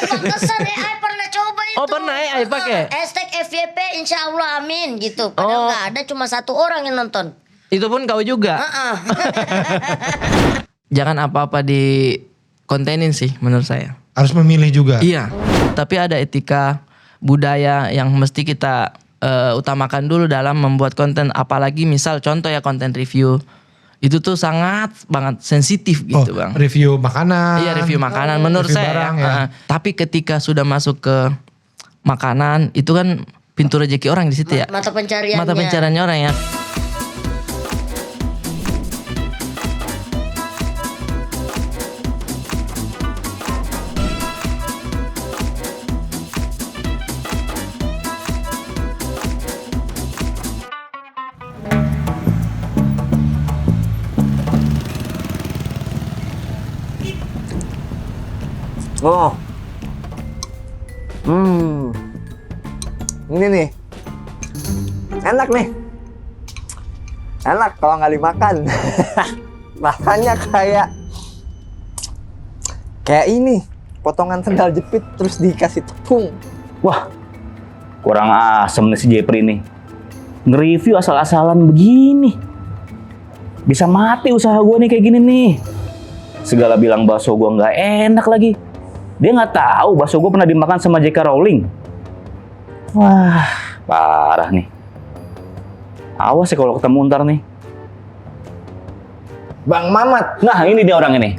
kesan AI pernah coba itu. Oh pernah AI pakai? Hashtag FYP insya Allah amin gitu. Padahal nggak ada, cuma 1 orang yang nonton. Itu pun kau juga. Jangan apa-apa di kontenin sih menurut saya. Harus memilih juga. Iya. Tapi ada etika budaya yang mesti kita utamakan dulu dalam membuat konten. Apalagi misal contoh ya konten review. Itu tuh sangat banget sensitif gitu bang. Review makanan. Iya review makanan menurut review saya. barang, ya. Tapi ketika sudah masuk ke makanan itu kan pintu rezeki orang di situ ya. Mata pencariannya. Mata pencariannya orang ya. Oh. Ini nih. Enak nih. Enak kalau nggak dimakan. Rasanya kayak ini. Potongan sendal jepit terus dikasih tepung. Wah, kurang asem nih si Jepri nih. Nge-review asal-asalan begini. Bisa mati usaha gue nih kayak gini nih. Segala bilang bakso gue nggak enak lagi. Dia nggak tahu bakso gue pernah dimakan sama J.K. Rowling. Wah, parah nih. Awas ya kalau ketemu ntar nih. Bang Mamat. Nah, ini dia orang ini.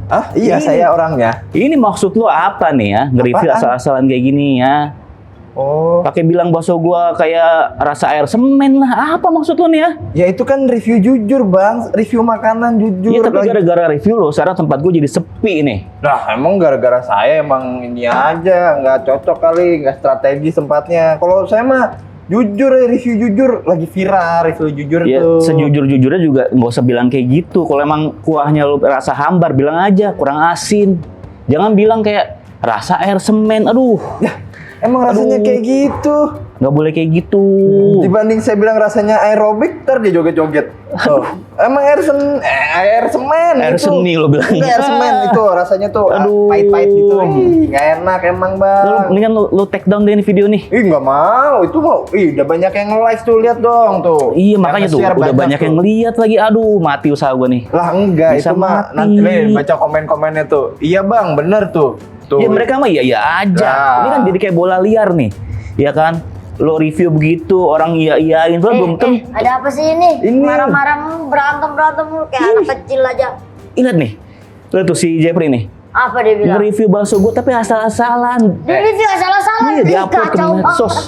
Ah, iya Ini. saya orangnya. Ini maksud lo apa nih ya? Nge-review Apaan? asal-asalan kayak gini ya? Oh. Pakai bilang bakso gue kayak rasa air semen lah. Apa maksud lo nih ya? Ya itu kan review jujur bang. Review makanan jujur. Iya, tapi gara-gara review lo, sekarang tempat gue jadi sepi nih. Nah emang gara-gara saya emang ini aja. Nggak cocok kali. Nggak strategi tempatnya. Kalau saya mah jujur ya, review jujur. Lagi viral review jujur Ya, tuh. sejujur-jujurnya juga nggak usah bilang kayak gitu. Kalau emang kuahnya lo rasa hambar, bilang aja kurang asin. Jangan bilang kayak rasa air semen. Aduh, Ya, emang rasanya Aduh. kayak gitu. nggak boleh kayak gitu. Dibanding saya bilang rasanya aerobik, ntar dia joget-joget. Tuh. Emang air semen Air itu. seni lo bilang. Enggak, air semen itu rasanya tuh Aduh. pahit-pahit gitu. Ih, nggak enak emang bang. Udah, mendingan lo take down deh ini video nih. Ih nggak mau, itu mau. Ih udah banyak yang nge-like tuh, lihat dong tuh. Iya, Yang makanya tuh nge-share udah banyak tuh. yang ngeliat lagi. Aduh, mati usaha gue nih. Lah enggak, Bisa itu mah mati. nanti nih baca komen-komennya tuh. Iya bang, bener tuh. Tuh. Ya mereka mah iya aja. Nah. Ini kan jadi kayak bola liar nih. Ya kan? Lo review begitu, orang iya-iyain. Lo belum tentu. Ada apa sih ini? Ini. Marah-marah mulu, berantem mulu kayak anak kecil aja. Ingat nih. Lo tuh si Jeffrey nih. Apa dia bilang? Nge-review bakso gue tapi asal-asalan. Dia review asal-asalan. Iya, Ih, di-upload ke kacau medsos. banget.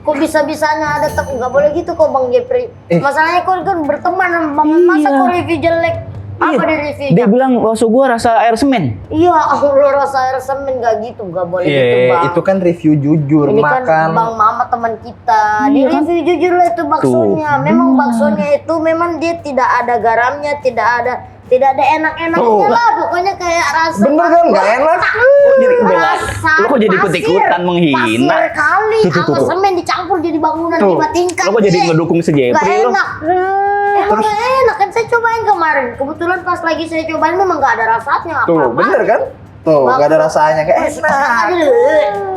Kok bisa-bisanya ada nggak boleh gitu kok Bang Jepri. Masalahnya kok kan berteman sama Bang, masa Iya. kok review jelek? Apa dia reviewnya? Dia bilang bakso gue rasa air semen. Iya, lo rasa air semen gak gitu, gak boleh gitu Iya, bang. itu kan review jujur, Ini makan. kan Bang Mama teman kita, dia Iya kan? review jujur lah itu baksonya. Memang baksonya itu memang dia tidak ada garamnya, tidak ada enak-enaknya Tuh. lah. Pokoknya kayak rasa. Bener kan, nggak enak. Jadi Rasa lo kok jadi ikut-ikutan menghina? Pasir kali, sama semen dicampur jadi bangunan Tuh. 5 tingkat. Lo kok jadi ngedukung si Gak Jeffrey lo? enak. Emang gak enak kan, saya cobain kemarin. Kebetulan pas lagi saya cobain memang gak ada rasanya. Tuh, apa-apa. bener kan? Tuh, nggak ada rasanya, kayak enak.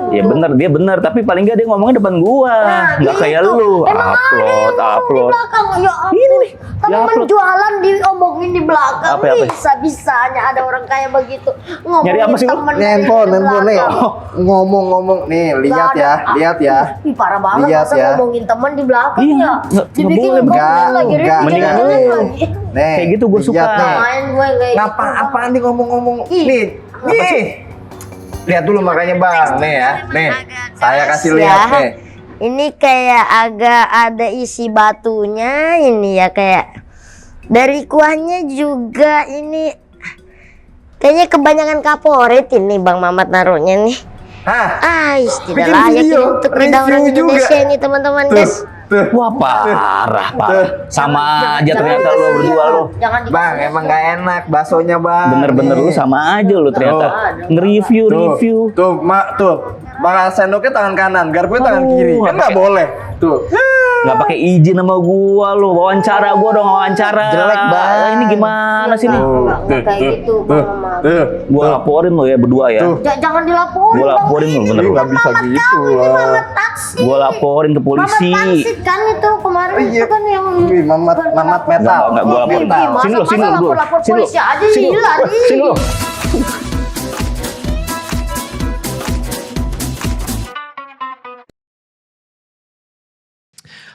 Ya bener, dia bener. Tapi paling gak dia ngomongnya depan gua. Nggak kayak gitu. lu. Emang ada yang ngomong di Upload. belakang. Ya ampun. Ini nih, Temen di-upload. jualan diomongin di belakang. Apa? Bisa-bisanya ada orang kayak begitu. Ngomongin Nyari apa sih lu? temen Handphone di nih. belakang. Ngomong-ngomong nih, lihat Nggak ya, ada. lihat ya. Ih, parah banget Lihat masa ya. ngomongin temen di belakang Iya, ya. nggak Dibikin boleh, komen enggak, lagi, enggak. mendingan Mendingan lu. lagi. Nih, Kayak gitu gua suka. lihat nih. Main gue kayak Ngapa gitu, apaan nih ngomong-ngomong? Ih. Nih. Lihat dulu makanya Bang, nih ya. Nih, saya kasih lihat nih. Ini kayak agak ada isi batunya ini ya, kayak dari kuahnya juga ini kayaknya kebanyakan kaporit ini Bang Mamat naruhnya nih. Hah? Tidak Bikin layak video, ini untuk lidah orang review juga. Indonesia ini teman-teman Tuh, guys. tuh. Wah parah. Sama aja ternyata lo berdua lo. Jangan Bang, emang nggak enak baksonya Bang. Bener-bener Nih. lu sama aja lu ternyata. Nge-review, Tuh, review. tuh, mak, tuh. Makan sendoknya tangan kanan, garpunya tangan Aduh, kiri. Kan nggak boleh. Tuh. Nggak pakai izin sama gua lu. Wawancara gua dong, wawancara. Jelek banget. Ini gimana sih nih? Enggak kayak gitu, Bang Mamat. Gua laporin lo ya berdua ya. Tuh. Jangan dilaporin. Gua laporin lo bener. Lu nggak bisa gitu lah. Mamat taksi. Gua laporin ke polisi. Mamat taksi kan itu kemarin Iya. itu kan yang Wih, mamat metal. Enggak gua laporin. Ih, Sini lo, sini lo, bro. lapor Sini lo. polisi aja Sini lo. gila nih. Sini lo.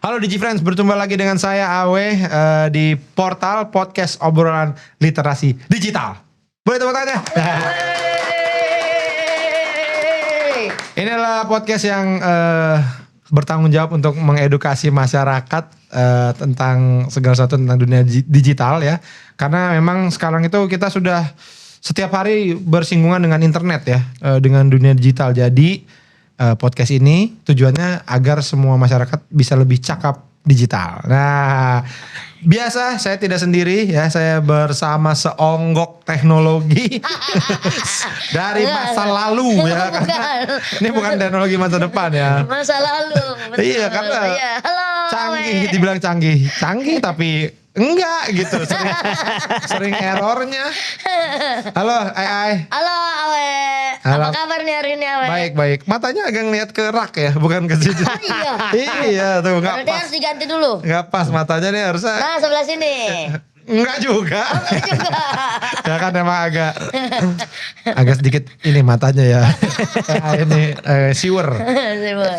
Halo DigiFriends, berjumpa lagi dengan saya Awe di portal podcast obrolan literasi digital. Boleh tepuk tangannya? Ini adalah podcast yang bertanggung jawab untuk mengedukasi masyarakat tentang segala sesuatu tentang dunia digital ya. Karena memang sekarang itu kita sudah setiap hari bersinggungan dengan internet ya, dengan dunia digital. Jadi podcast ini tujuannya agar semua masyarakat bisa lebih cakap digital. Nah, biasa saya tidak sendiri ya, saya bersama seonggok teknologi dari masa lalu ya. Karena ini bukan teknologi masa depan ya. Masa lalu. Betul. Iya, karena Iya. Halo. Canggih, Awe. dibilang canggih tapi enggak gitu. Sering errornya. Halo, Ai. Halo Awe. Halo. Apa kabar nih hari ini Awe? Baik. Matanya agak ngeliat ke rak ya, bukan ke situ. Iya. Iya tuh, enggak Berarti pas. harus diganti dulu. Enggak pas matanya nih harusnya. Nah, sebelah sini. Enggak juga. Enggak juga. Ya kan emang agak sedikit ini matanya ya. Ini siwer. Sibuk.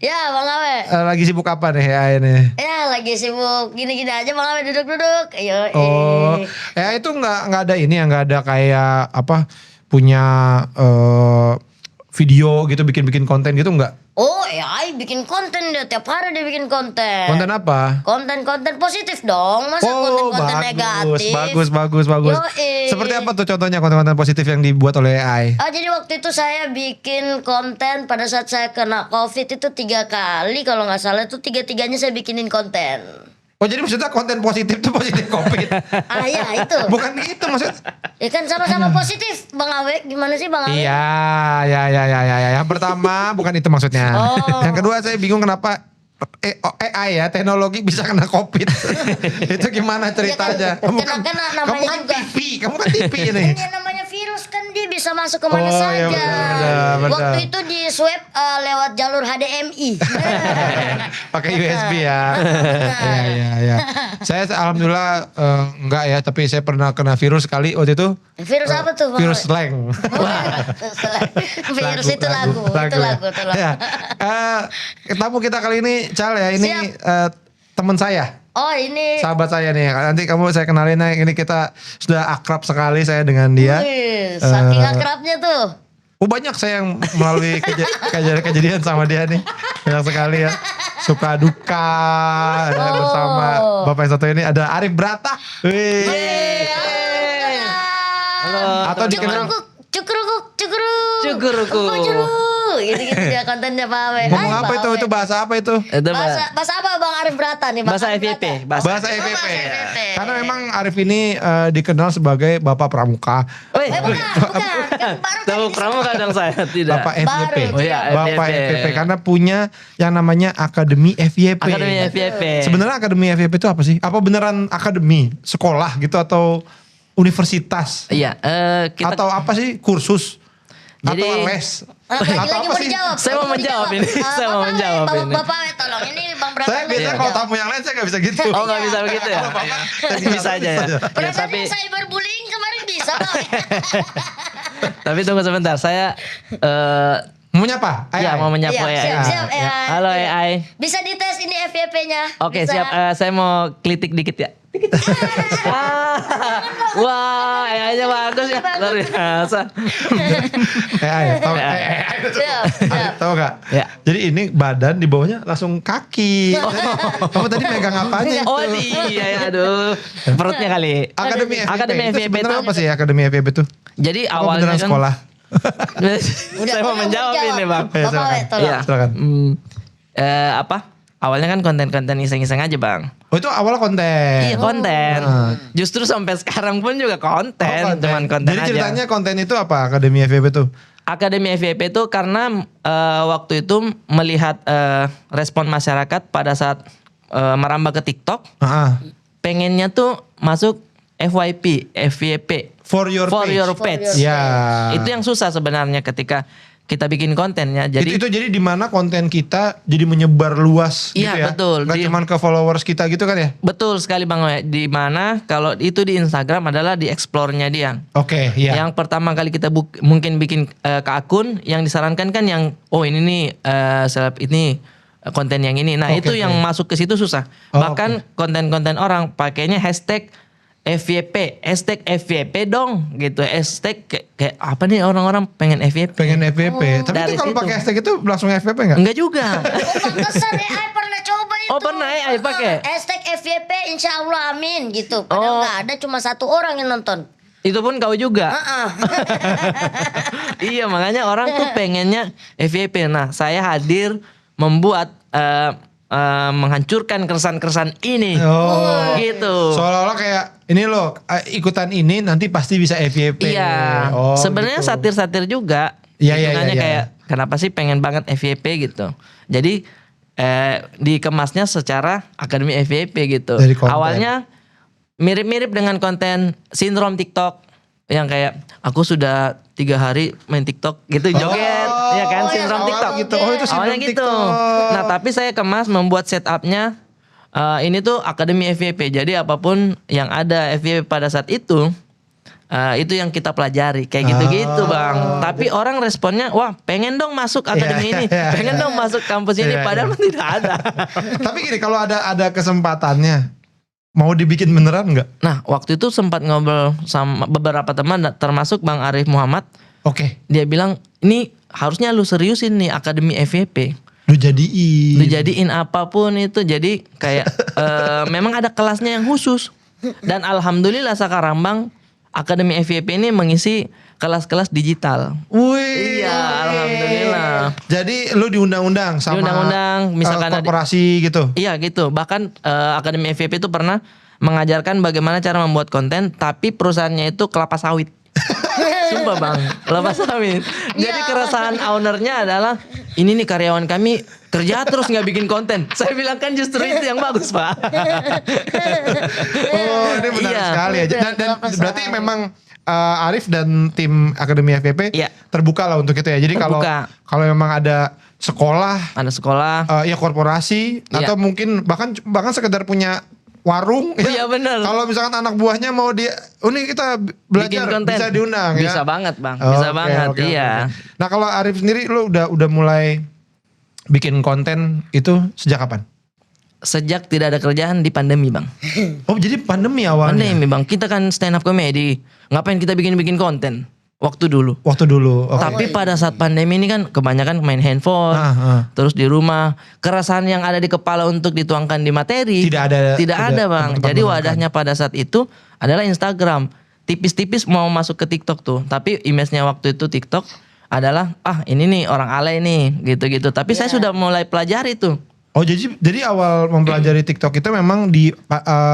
Ya, Bang Awe. Lagi sibuk apa nih ini? Ya, lagi sibuk gini-gini aja Bang Awe duduk-duduk. Ayo. Oh, itu nggak ada ini ya, nggak ada kayak apa punya video gitu, bikin konten gitu nggak? Oh, AI bikin konten dia tiap hari dia bikin konten. Konten apa? Konten positif dong. Masa konten-konten negatif? bagus. Yoi. Seperti apa tuh contohnya konten-konten positif yang dibuat oleh AI? Oh, jadi waktu itu saya bikin konten pada saat saya kena COVID itu 3 kali kalau nggak salah itu 3-tiganya saya bikinin konten. Oh, jadi maksudnya konten positif tuh positif COVID? Ah ya itu. Bukan itu maksud? Ya kan sama-sama positif Bang Awe. Gimana sih Bang Awe? Iya. Yang pertama bukan itu maksudnya. Oh. Yang kedua saya bingung kenapa AI ya, teknologi bisa kena COVID. Itu gimana ceritanya? Ya kan, namanya kamu kan juga. TV, kamu kan TV ini. Ini namanya virus kan dia bisa masuk kemana Oh, saja. iya, benar. Waktu itu di swab lewat jalur HDMI. Pakai USB ya. Iya. Saya alhamdulillah enggak ya, tapi saya pernah kena virus sekali waktu itu. Virus apa tuh Bang Virus Awe? slang. Virus itu lagu. ya. Ya. Tamu kita kali ini Cal ya, ini teman saya. Oh ini. Sahabat saya nih, nanti kamu saya kenalin. Ini kita sudah akrab sekali saya dengan dia. Wih, saking akrabnya tuh. Oh, banyak saya yang melalui kejadian sama dia nih. Banyak sekali ya. Suka duka ya, bersama Bapak yang satu ini ada Arif Brata. Wih. Atau dikenal Cukurukuk. Gitu dia kontennya Pak Awe. ngomong apa itu? Itu bahasa apa itu? Itu Bahasa apa Bang Arif Brata nih? Bang bahasa Arif FYP. Brata? Bahasa Oh, EVP. bahasa EVP. Karena memang Arif ini dikenal sebagai Bapak Pramuka. Wih, Bukan. Kan baru tahu tadi kamu kadang saya tidak. Bapak FYP. Baru. Oh iya, Bapak FYP. FYP karena punya yang namanya Akademi FYP. Akademi FYP. Sebenarnya Akademi FYP itu apa sih? Apa beneran akademi, sekolah gitu atau universitas? Iya, kita Atau apa sih? Kursus? Jadi- atau les? Lagi Atau apa mau sih? dijawab. Saya mau Lagi menjawab dijawab. ini. Saya mau Bapak menjawab Awe, ini. Bapak Awe tolong ini Bang Brata. Saya biasanya kalau tamu yang lain saya gak bisa gitu. Oh nggak bisa begitu ya? Bisa aja ya. Ya Pernah tapi tadi cyberbullying kemarin bisa Pak. tapi tunggu sebentar. Saya Mau nyapa? ya mau menyapu Iya, AI. siap, Ya. AI. Halo AI. Bisa dites ini FYP-nya. Oke Bisa. siap. Saya mau klitik dikit ya. Wah, AI-nya bagus ya. Luar biasa. Tahu Siap, siap. tahu gak? Ya. Jadi ini badan di bawahnya langsung kaki. Kamu tadi megang apanya itu? Oh iya ya, aduh. Perutnya kali. Akademi FYP. Akademi Itu FYP sebenarnya itu- apa sih Akademi FYP itu? Jadi Apa awalnya beneran kan sekolah? saya mau menjawab ini, Bang. Ya, Bapak Awe silakan. tolong. Iya. Silakan. Apa? Awalnya kan konten-konten iseng-iseng aja, Bang. Oh itu awalnya konten. Iya, konten. Justru sampai sekarang pun juga konten, Oh, cuman konten Jadi aja. ceritanya konten itu apa Akademi FYP itu? Akademi FYP itu karena waktu itu melihat respon masyarakat pada saat merambah ke TikTok, pengennya tuh masuk FYP, For your page. Ya. Itu yang susah sebenarnya ketika kita bikin kontennya. Jadi itu jadi di mana konten kita jadi menyebar luas gitu Iya, ya. betul. Nggak cuman ke followers kita gitu kan ya? betul sekali Bang Oe. Di mana kalau itu di Instagram adalah di explore-nya dia. Oke, iya. Yang pertama kali kita mungkin bikin ke akun yang disarankan kan yang ini nih seleb ini konten yang ini. Nah, Oke, itu yang masuk ke situ susah. Oh, Bahkan konten-konten orang pakainya hashtag FYP dong gitu. Hashtag kayak apa nih orang-orang pengen FYP. Pengen FYP. Tapi Dari itu kalau situ. pakai hashtag itu langsung FYP nggak? Enggak juga. Pantesan ya, pernah coba itu. Oh, pernah ya, Ai pakai? Hashtag FYP insya Allah amin gitu. Padahal nggak ada, cuma 1 orang yang nonton. Itu pun kau juga. Iya, makanya orang tuh pengennya FYP. Nah, saya hadir membuat menghancurkan keresahan-keresahan ini. Oh. Gitu. Seolah-olah kayak ini loh ikutan ini nanti pasti bisa FYP. Iya. Oh, Sebenarnya gitu. satir-satir juga. Iya, iya, Hitungannya iya, iya. kayak kenapa sih pengen banget FYP gitu. Jadi dikemasnya secara akademi FYP gitu. Dari konten. Awalnya mirip-mirip dengan konten sindrom TikTok yang kayak aku sudah 3 hari main TikTok gitu joget, ya kan, sindrom awalnya TikTok gitu. Oh, itu sindrom awalnya gitu. TikTok. Nah, tapi saya kemas membuat setupnya ini tuh akademi FYP. Jadi apapun yang ada FYP pada saat itu yang kita pelajari kayak gitu-gitu Bang. Tapi orang responnya, wah pengen dong masuk akademi ini, pengen dong masuk kampus ini, Iya, padahal tidak ada. Tapi gini, kalau ada kesempatannya mau dibikin beneran nggak? Nah, waktu itu sempat ngobrol sama beberapa teman termasuk Bang Arif Muhammad. Oke. Dia bilang, ini harusnya lu seriusin nih akademi FYP. Lu jadiin. Lu jadiin apapun itu. Jadi kayak memang ada kelasnya yang khusus. Dan alhamdulillah sekarang Bang, akademi FYP ini mengisi kelas-kelas digital. Wih. Iya, alhamdulillah. Jadi lu diundang-undang sama Diundang-undang, misalkan korporasi gitu. Iya gitu. Bahkan akademi FYP itu pernah mengajarkan bagaimana cara membuat konten, tapi perusahaannya itu kelapa sawit. Sumpah Bang, kelapa sawit. Jadi keresahan ownernya adalah, ini nih karyawan kami kerja terus nggak bikin konten. Saya bilang kan justru itu yang bagus Pak. Oh, ini benar Iya. sekali ya. Dan berarti memang Arif dan tim Akademi FYP Iya. terbuka lah untuk itu ya. Jadi kalau Terbuka. memang ada sekolah, Ada sekolah. ya korporasi Iya. atau mungkin bahkan sekedar punya warung. Iya, benar. Kalau misalkan anak buahnya mau ini kita belajar Bikin konten. bisa diundang ya. Bisa banget Bang, Oh, bisa oke, banget. oke, Iya. oke. Nah kalau Arif sendiri lu udah mulai bikin konten itu sejak kapan? Sejak tidak ada kerjaan di pandemi Bang. Oh jadi pandemi awalnya. Pandemi Bang, kita kan stand up comedy. Ngapain kita bikin konten? Waktu dulu. Waktu dulu. Oke. Tapi pada saat pandemi ini kan kebanyakan main handphone, terus di rumah. Keresahan yang ada di kepala untuk dituangkan di materi Tidak ada Bang. tempat Jadi menuangkan. wadahnya pada saat itu adalah Instagram. Tipis-tipis mau masuk ke TikTok tuh. Tapi image-nya waktu itu TikTok adalah ini nih orang alay nih gitu-gitu. Tapi saya sudah mulai pelajari tuh. Oh jadi awal mempelajari TikTok itu memang di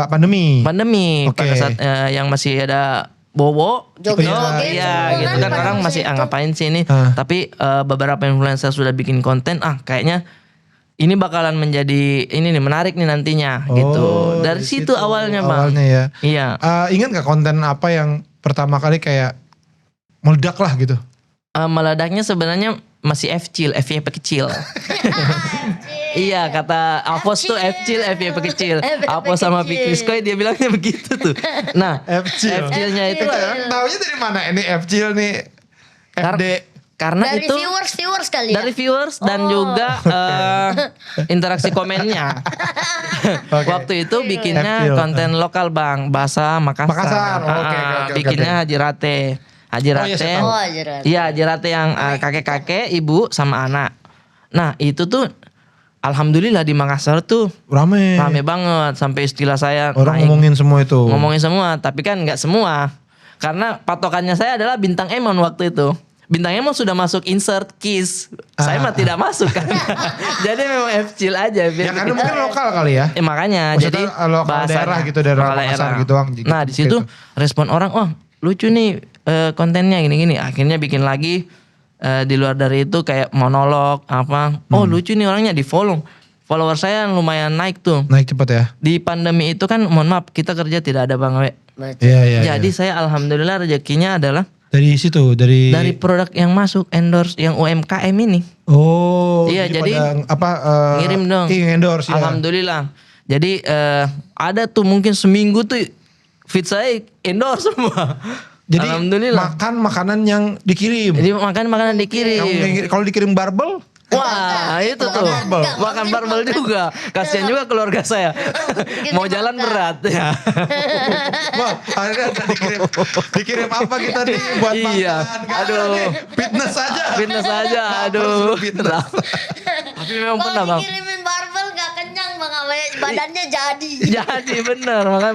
pandemi. Pandemi Oke. pada saat yang masih ada Bowo, Joget-joget iya semua gitu kan kan pada orang masa masih itu. ngapain sih ini. Ah. Tapi beberapa influencer sudah bikin konten, kayaknya ini bakalan menjadi ini nih menarik nih nantinya gitu. Dari situ awalnya Bang. Awalnya ya. Iya. Ingat gak konten apa yang pertama kali kayak meledak lah gitu? Meledaknya sebenarnya masih FYP kecil. Iya kata Apos tuh FYP kecil. Apos sama Fikriskoy dia bilangnya begitu tuh. Nah FCL-nya itu Taunya dari mana ini FCL nih? FD. karena Dari itu viewers kali ya. dari viewers dan juga interaksi komennya. Oke. Waktu itu bikinnya FCL. konten lokal Bang, bahasa Makassar. Makassar, oke. Bikinnya Haji Rate. Haji Oh, iya, Rate. saya tahu. Oh, jelas. Iya, Haji Rate yang kakek-kakek, ibu sama anak. Nah, itu tuh alhamdulillah di Makassar tuh Rame. rame banget sampai istilah saya Orang naik. ngomongin semua itu. Ngomongin semua, tapi kan nggak semua. Karena patokannya saya adalah Bintang Emon waktu itu. Bintang Emon sudah masuk insert kiss. Saya mah tidak masuk kan. Jadi memang FCL aja. Ya karena mungkin lokal kali ya. Makanya Maksudnya jadi lokal bahasanya, daerah gitu, daerah lokal Makassar gitu, Bang. Nah di situ Gitu. respon orang, lucu nih kontennya gini-gini. Akhirnya bikin lagi Di luar dari itu kayak monolog apa. Oh lucu nih orangnya, di follow. Follower saya lumayan naik tuh. Naik cepet ya. Di pandemi itu kan mohon maaf kita kerja tidak ada Bang Awe. Iya iya. Jadi saya alhamdulillah rezekinya adalah dari situ dari produk yang masuk endorse yang UMKM ini. Oh. Iya, jadi pada, apa ngirim dong. Iya endorse ya. Alhamdulillah. Jadi ada tuh mungkin seminggu tuh feed saya endorse semua. Jadi alhamdulillah. makan makanan yang dikirim. Jadi makan makanan dikirim. Kalau dikirim barbel, Wah itu tuh makan barbel juga. Kasihan juga keluarga saya. Mau jalan berat ya. wah akhirnya ada dikirim apa kita nih buat Iya. makan. Aduh. Fitness aja. Fitness aja. Aduh. Fitness. Tapi memang pernah Kalau Bang. dikirimin barbel gak kenyang Bang Awe, badannya jadi. Jadi bener. Makanya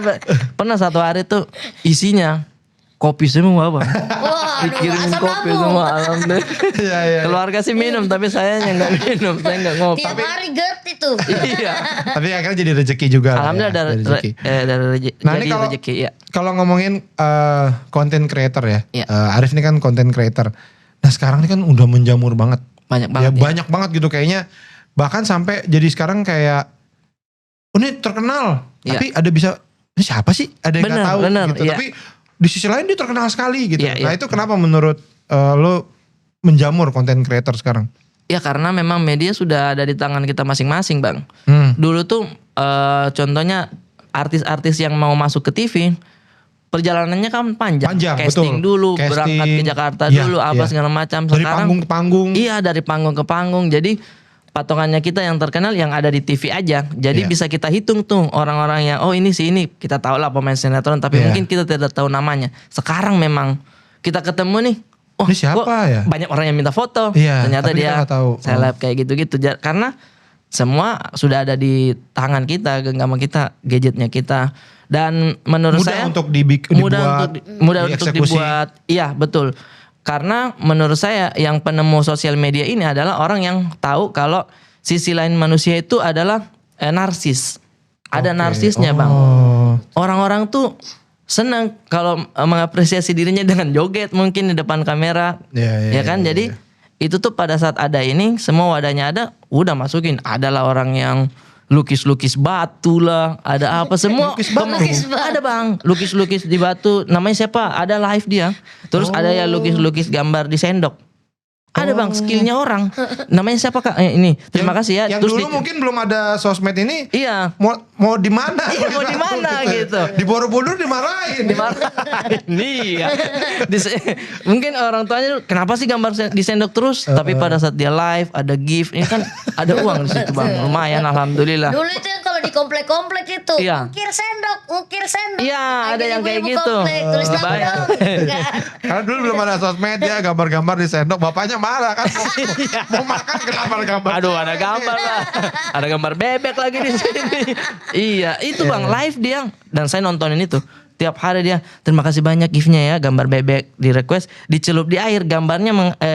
pernah satu hari tuh isinya kopi semua Bang. Wah, Dikirimin asam kopi lambung. semua alhamdulillah. Iya iya. Keluarga sih minum tapi saya yang nggak minum, saya nggak ngopi. Tiap hari GERD itu. Iya. Tapi akhirnya jadi rezeki juga. lah Alhamdulillah ya, dari rezeki. Nah, jadi ini kalau- rezeki ya. Kalau ngomongin content creator ya, Iya. Arif ini kan content creator. Nah sekarang ini kan udah menjamur banget. Banyak Ya, banget. Ya, banyak banget gitu kayaknya. Bahkan sampai jadi sekarang kayak, oh ini terkenal. Iya. Tapi ada bisa, ini siapa sih? Ada yang nggak Bener, tahu bener, gitu. iya. Tapi di sisi lain dia terkenal sekali gitu. Iya, Nah iya. itu kenapa menurut lo menjamur content creator sekarang? Ya karena memang media sudah ada di tangan kita masing-masing Bang. Dulu tuh contohnya artis-artis yang mau masuk ke TV perjalanannya kan panjang. Panjang, Casting betul. dulu, Casting, berangkat ke Jakarta iya, dulu, apa iya. segala macam. Dari panggung ke panggung. Iya dari panggung ke panggung. Jadi patongannya kita yang terkenal yang ada di TV aja. Jadi Iya. bisa kita hitung tuh orang-orang yang oh ini sih ini kita tahu lah pemain sinetron tapi Iya. mungkin kita tidak tahu namanya. Sekarang memang kita ketemu nih. Oh, Ini siapa kok ya? Banyak orang yang minta foto. Iya, Ternyata tapi kita dia nggak tahu. seleb kayak gitu-gitu. Karena semua sudah ada di tangan kita, genggaman kita, gadgetnya kita. Dan menurut Mudah saya untuk mudah untuk dieksekusi. dibuat. Iya, betul. Karena menurut saya yang penemu sosial media ini adalah orang yang tahu kalau sisi lain manusia itu adalah narsis. Ada Oke. narsisnya, Bang. Oh. Orang-orang tuh senang kalau mengapresiasi dirinya dengan joget mungkin di depan kamera. Iya, iya, Ya kan? iya, Jadi itu tuh pada saat ada ini semua wadahnya ada, udah masukin. Adalah orang yang lukis-lukis batu lah, ada apa semua. Lukis batu? Lukis batu. Ada Bang, lukis-lukis di batu. Namanya siapa? Ada live dia. Terus ada yang lukis-lukis gambar di sendok. Ada Bang, skillnya orang. Namanya siapa Kak? Ini. Terima kasih ya. Yang Terus dulu mungkin belum ada sosmed ini. iya. Mau di mana? Iya, mau di mana gitu. Di Borobudur dimarahin. Iya. Mungkin orang tuanya kenapa sih gambar di sendok terus? Tapi pada saat dia live ada gift, ini kan ada uang di situ Bang. Lumayan alhamdulillah. Dulu itu yang kalau di komplek-komplek itu, Iya. ukir sendok. Iya, ada Lagi yang kayak ibu-ibu gitu. komplek, tulis nama Bayang. dong. Enggak. Karena dulu belum ada sosmed ya, gambar-gambar di sendok. Bapaknya marah kan. Mau makan gambar-gambar. Aduh, ada gambar lah. Ada gambar bebek lagi di sini. Iya, itu Bang live dia dan saya nontonin itu. Tiap hari dia, terima kasih banyak giftnya ya, gambar bebek di request, dicelup di air, gambarnya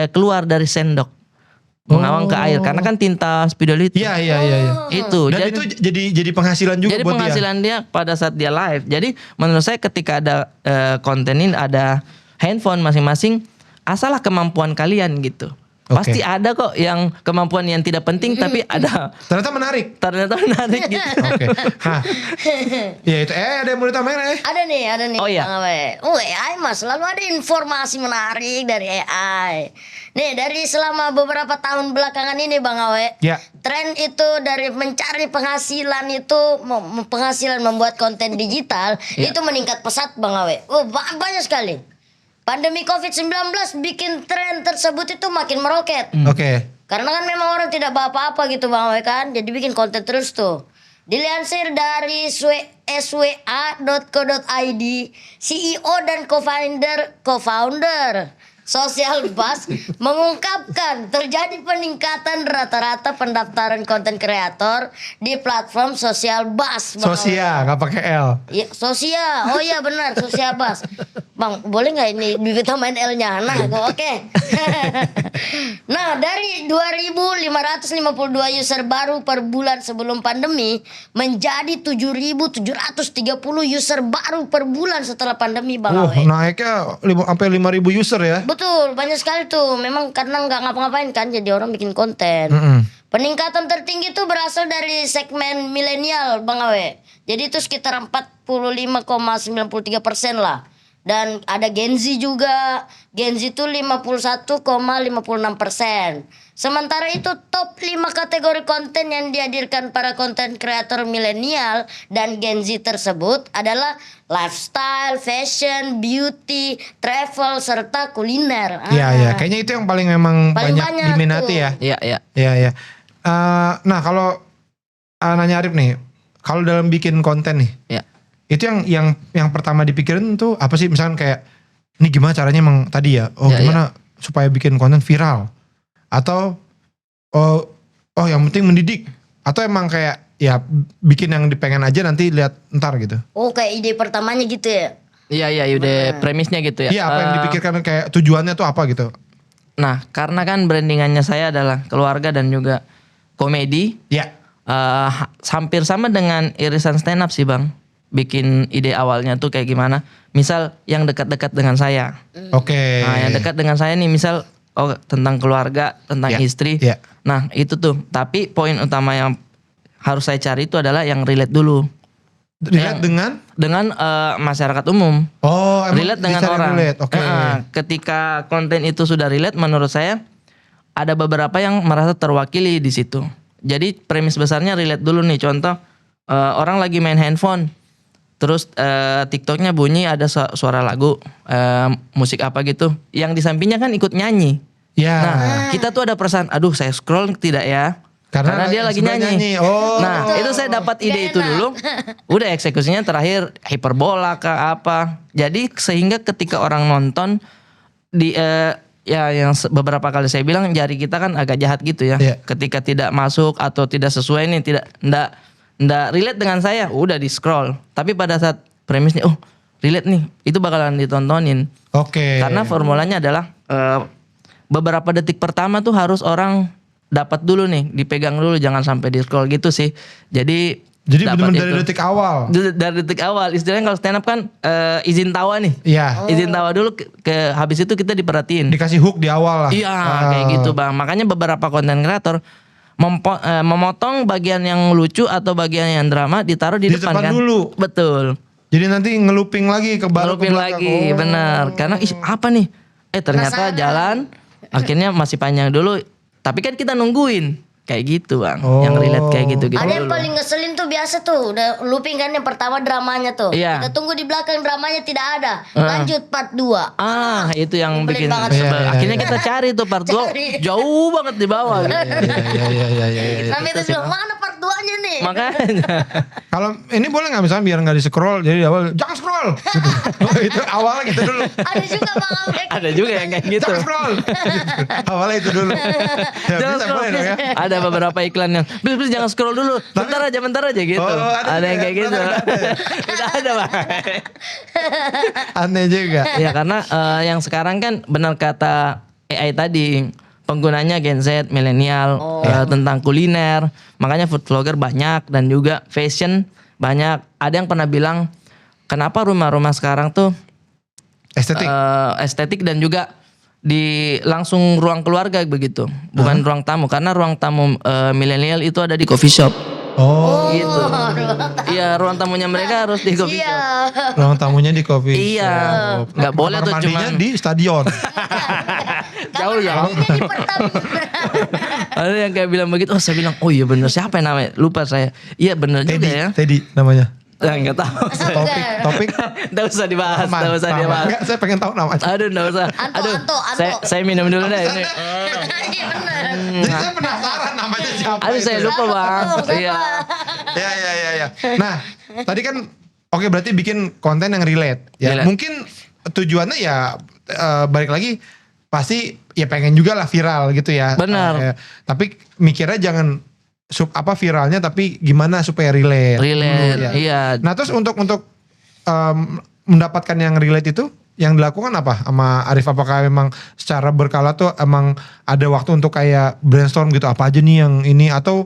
keluar dari sendok. Mengawang ke air karena kan tinta spidol itu. Iya. Itu. Dan itu jadi penghasilan juga Jadi buat penghasilan dia pada saat dia live. Jadi menurut saya ketika ada konten ini ada handphone masing-masing, asalah kemampuan kalian gitu. Oke. Pasti ada kok yang kemampuan yang tidak penting tapi ada dia. Ternyata menarik gitu. Oke. Hah. Ya itu ada yang mau ditambahin Ada nih. Oh, iya. Bang Awe. AI mas, selalu ada informasi menarik dari AI. Nih dari selama beberapa tahun belakangan ini Bang Awe. Ya. Tren itu dari mencari penghasilan itu, penghasilan membuat konten digital Ya. itu meningkat pesat Bang Awe. Oh banyak sekali. Pandemi COVID-19 bikin tren tersebut itu makin meroket. Oke. Karena kan memang orang tidak apa-apa gitu Bang Awe kan. Jadi bikin konten terus tuh. Dilansir dari swa.co.id, CEO dan co-founder Social Buzz mengungkapkan terjadi peningkatan rata-rata pendaftaran konten kreator di platform Social Buzz. Bang Awe. Sosia, nggak pakai L. Ya, Sosia. Oh iya benar, Sosia Buzz. Bang, boleh nggak ini ditambahin L-nya? Nah, oke. Nah, dari 2.552 user baru per bulan sebelum pandemi menjadi 7.730 user baru per bulan setelah pandemi, Bang Awe. Naiknya sampai 5.000 user ya. Betul, banyak sekali tuh. Memang karena nggak ngapa-ngapain kan, jadi orang bikin konten. Mm-mm. Peningkatan tertinggi itu berasal dari segmen milenial, Bang Awe. Jadi itu sekitar 45,93% lah. Dan ada Gen Z juga. Gen Z itu 51,56%. Sementara itu top 5 kategori konten yang dihadirkan para konten kreator milenial dan Gen Z tersebut adalah lifestyle, fashion, beauty, travel, serta kuliner. Iya, kayaknya itu yang paling memang Paling banyak banyak diminati tuh. ya. Iya. Iya. Nah, kalau nanya Arif nih, kalau dalam bikin konten nih, Iya. itu yang pertama dipikirin tuh apa sih? Misalkan kayak ini gimana caranya emang tadi ya? Ya, Gimana supaya bikin konten viral? Atau yang penting mendidik? Atau emang kayak ya bikin yang dipengen aja nanti lihat ntar gitu? Oh, kayak ide pertamanya gitu ya? Iya, udah premisnya gitu ya. Iya, apa yang dipikirkan kayak tujuannya tuh apa gitu? Nah, karena kan brandingannya saya adalah keluarga dan juga komedi, Iya. hampir sama dengan irisan stand up sih, Bang. Bikin ide awalnya tuh kayak gimana? Misal yang dekat-dekat dengan saya. Oke. Nah, yang dekat dengan saya nih misal tentang keluarga, tentang Ya, istri. ya. Nah, itu tuh. Tapi poin utama yang harus saya cari itu adalah yang relate dulu Relate dengan masyarakat umum. Oh, emang Relate dengan dicari orang. relate. Oke. Ketika konten itu sudah relate, menurut saya ada beberapa yang merasa terwakili di situ. Jadi premis besarnya relate dulu nih. Contoh orang lagi main handphone, terus TikToknya bunyi ada suara lagu, musik apa gitu. Yang di sampingnya kan ikut nyanyi. Ya. Nah, kita tuh ada perasaan, aduh saya scroll tidak ya? Karena dia lagi sebelah nyanyi. Oh. Nah, itu saya dapat ide itu dulu. Udah eksekusinya terakhir hiperbola ke apa. Jadi sehingga ketika orang nonton di beberapa kali saya bilang jari kita kan agak jahat gitu ya. Iya. Ketika tidak masuk atau tidak sesuai nih, ndak relate dengan saya, udah di scroll. Tapi pada saat premisnya relate nih, itu bakalan ditontonin. Oke. Karena formulanya adalah beberapa detik pertama tuh harus orang dapat dulu nih, dipegang dulu, jangan sampai di scroll gitu sih. Jadi dapat benar-benar dari itu. detik awal. Dari detik awal. Istilahnya kalau stand up kan izin tawa nih. Iya. Izin tawa dulu habis itu kita diperhatiin. Dikasih hook di awal lah. Iya, kayak gitu, Bang. Makanya beberapa konten kreator memotong bagian yang lucu atau bagian yang drama ditaruh di depan kan. dulu. Betul. Jadi nanti ngeluping lagi ke baru ke Ngelupin belakang. lagi, benar. Karena apa nih? Ternyata jalan akhirnya masih panjang dulu. Tapi kan kita nungguin kayak gitu, Bang. Yang relate kayak gitu Ada yang dulu. paling ngeselin tuh biasa tuh, udah looping kan yang pertama dramanya tuh. Iya. Kita tunggu di belakang dramanya tidak ada. Lanjut part 2. Itu yang Nyebelin bikin banget. sebel. Iya, Akhirnya kita cari tuh part 2 Cari. jauh banget di bawah. Iya. Sampai itu bilang, mana part 2-nya nih? Makanya Kalau ini boleh nggak misalnya biar nggak di scroll, jadi di awal jangan scroll. Gitu. Itu awalnya gitu dulu. Ada juga Bang Awe. ada juga yang kayak gitu. Jangan scroll. Awalnya itu dulu. Ya, Jangan bisa scroll. boleh dong ya. Ada beberapa iklan yang please jangan scroll dulu. Bentar aja gitu. Oh, ada yang juga kayak ya? gitu. Ada. Udah ada, Bang. Aneh juga. Ya karena yang sekarang kan benar kata AI tadi, penggunanya Gen Z, milenial, tentang kuliner. Makanya food vlogger banyak dan juga fashion banyak. Ada yang pernah bilang kenapa rumah-rumah sekarang tuh Estetik. estetik dan juga di langsung ruang keluarga begitu, bukan ruang tamu, karena ruang tamu milenial itu ada di coffee shop. Oh, Gitu. Iya, ruang tamunya mereka harus di coffee shop. Iya. ruang tamunya di coffee. Iya, nggak boleh Kamar tuh mandinya cuman di stadion. jauh ya. Ini di Pertamina. Ada yang kayak bilang begitu, saya bilang, oh iya bener, siapa yang namanya? Lupa saya. Iya bener juga ya. Teddy namanya. Nggak tahu. Topik. Nggak usah dibahas, Aman, nggak usah aman. dibahas. Enggak, saya pengen tahu namanya. Aduh, nggak usah. Anto. Saya minum dulu deh ini. Iya benar. Jadi saya penasaran namanya siapa. Aduh, itu. saya lupa, Bang. Iya. Ya. Nah, tadi kan oke berarti bikin konten yang relate. Ya, Relate. mungkin tujuannya ya balik lagi pasti ya pengen juga lah viral gitu ya. Benar. Tapi mikirnya jangan viralnya tapi gimana supaya relate. Relate, Dulu, ya. iya. Nah, terus untuk mendapatkan yang relate itu yang dilakukan apa sama Arif? Apakah memang secara berkala tuh emang ada waktu untuk kayak brainstorm gitu apa aja nih yang ini, atau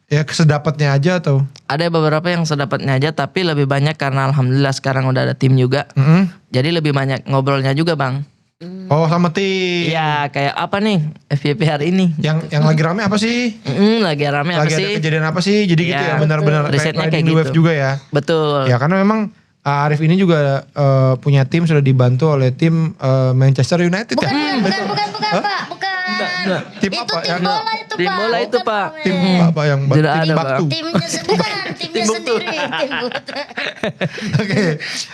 ya kesedapatnya aja atau? Ada beberapa yang sedapatnya aja, tapi lebih banyak karena alhamdulillah sekarang udah ada tim juga. Jadi lebih banyak ngobrolnya juga bang. Oh sama tim. Iya kayak apa nih FYP hari ini? Yang lagi rame apa sih? Lagi rame apa Lagi ada sih? kejadian apa sih? Jadi gitu Iya, ya benar-benar risetnya riding kayak the wave gitu. juga ya. Betul. Ya karena memang Arif ini juga punya tim, sudah dibantu oleh tim Manchester United Bukan, ya. bukan, Pak. Bukan. Tim Itu apa? tim Yang bola itu, Tim Pak. bola itu, Bukan, Pak. Pak. tim apa yang Tidak tim ada, Baktu? Timnya bukan, timnya sendiri. Tim buta. Oke.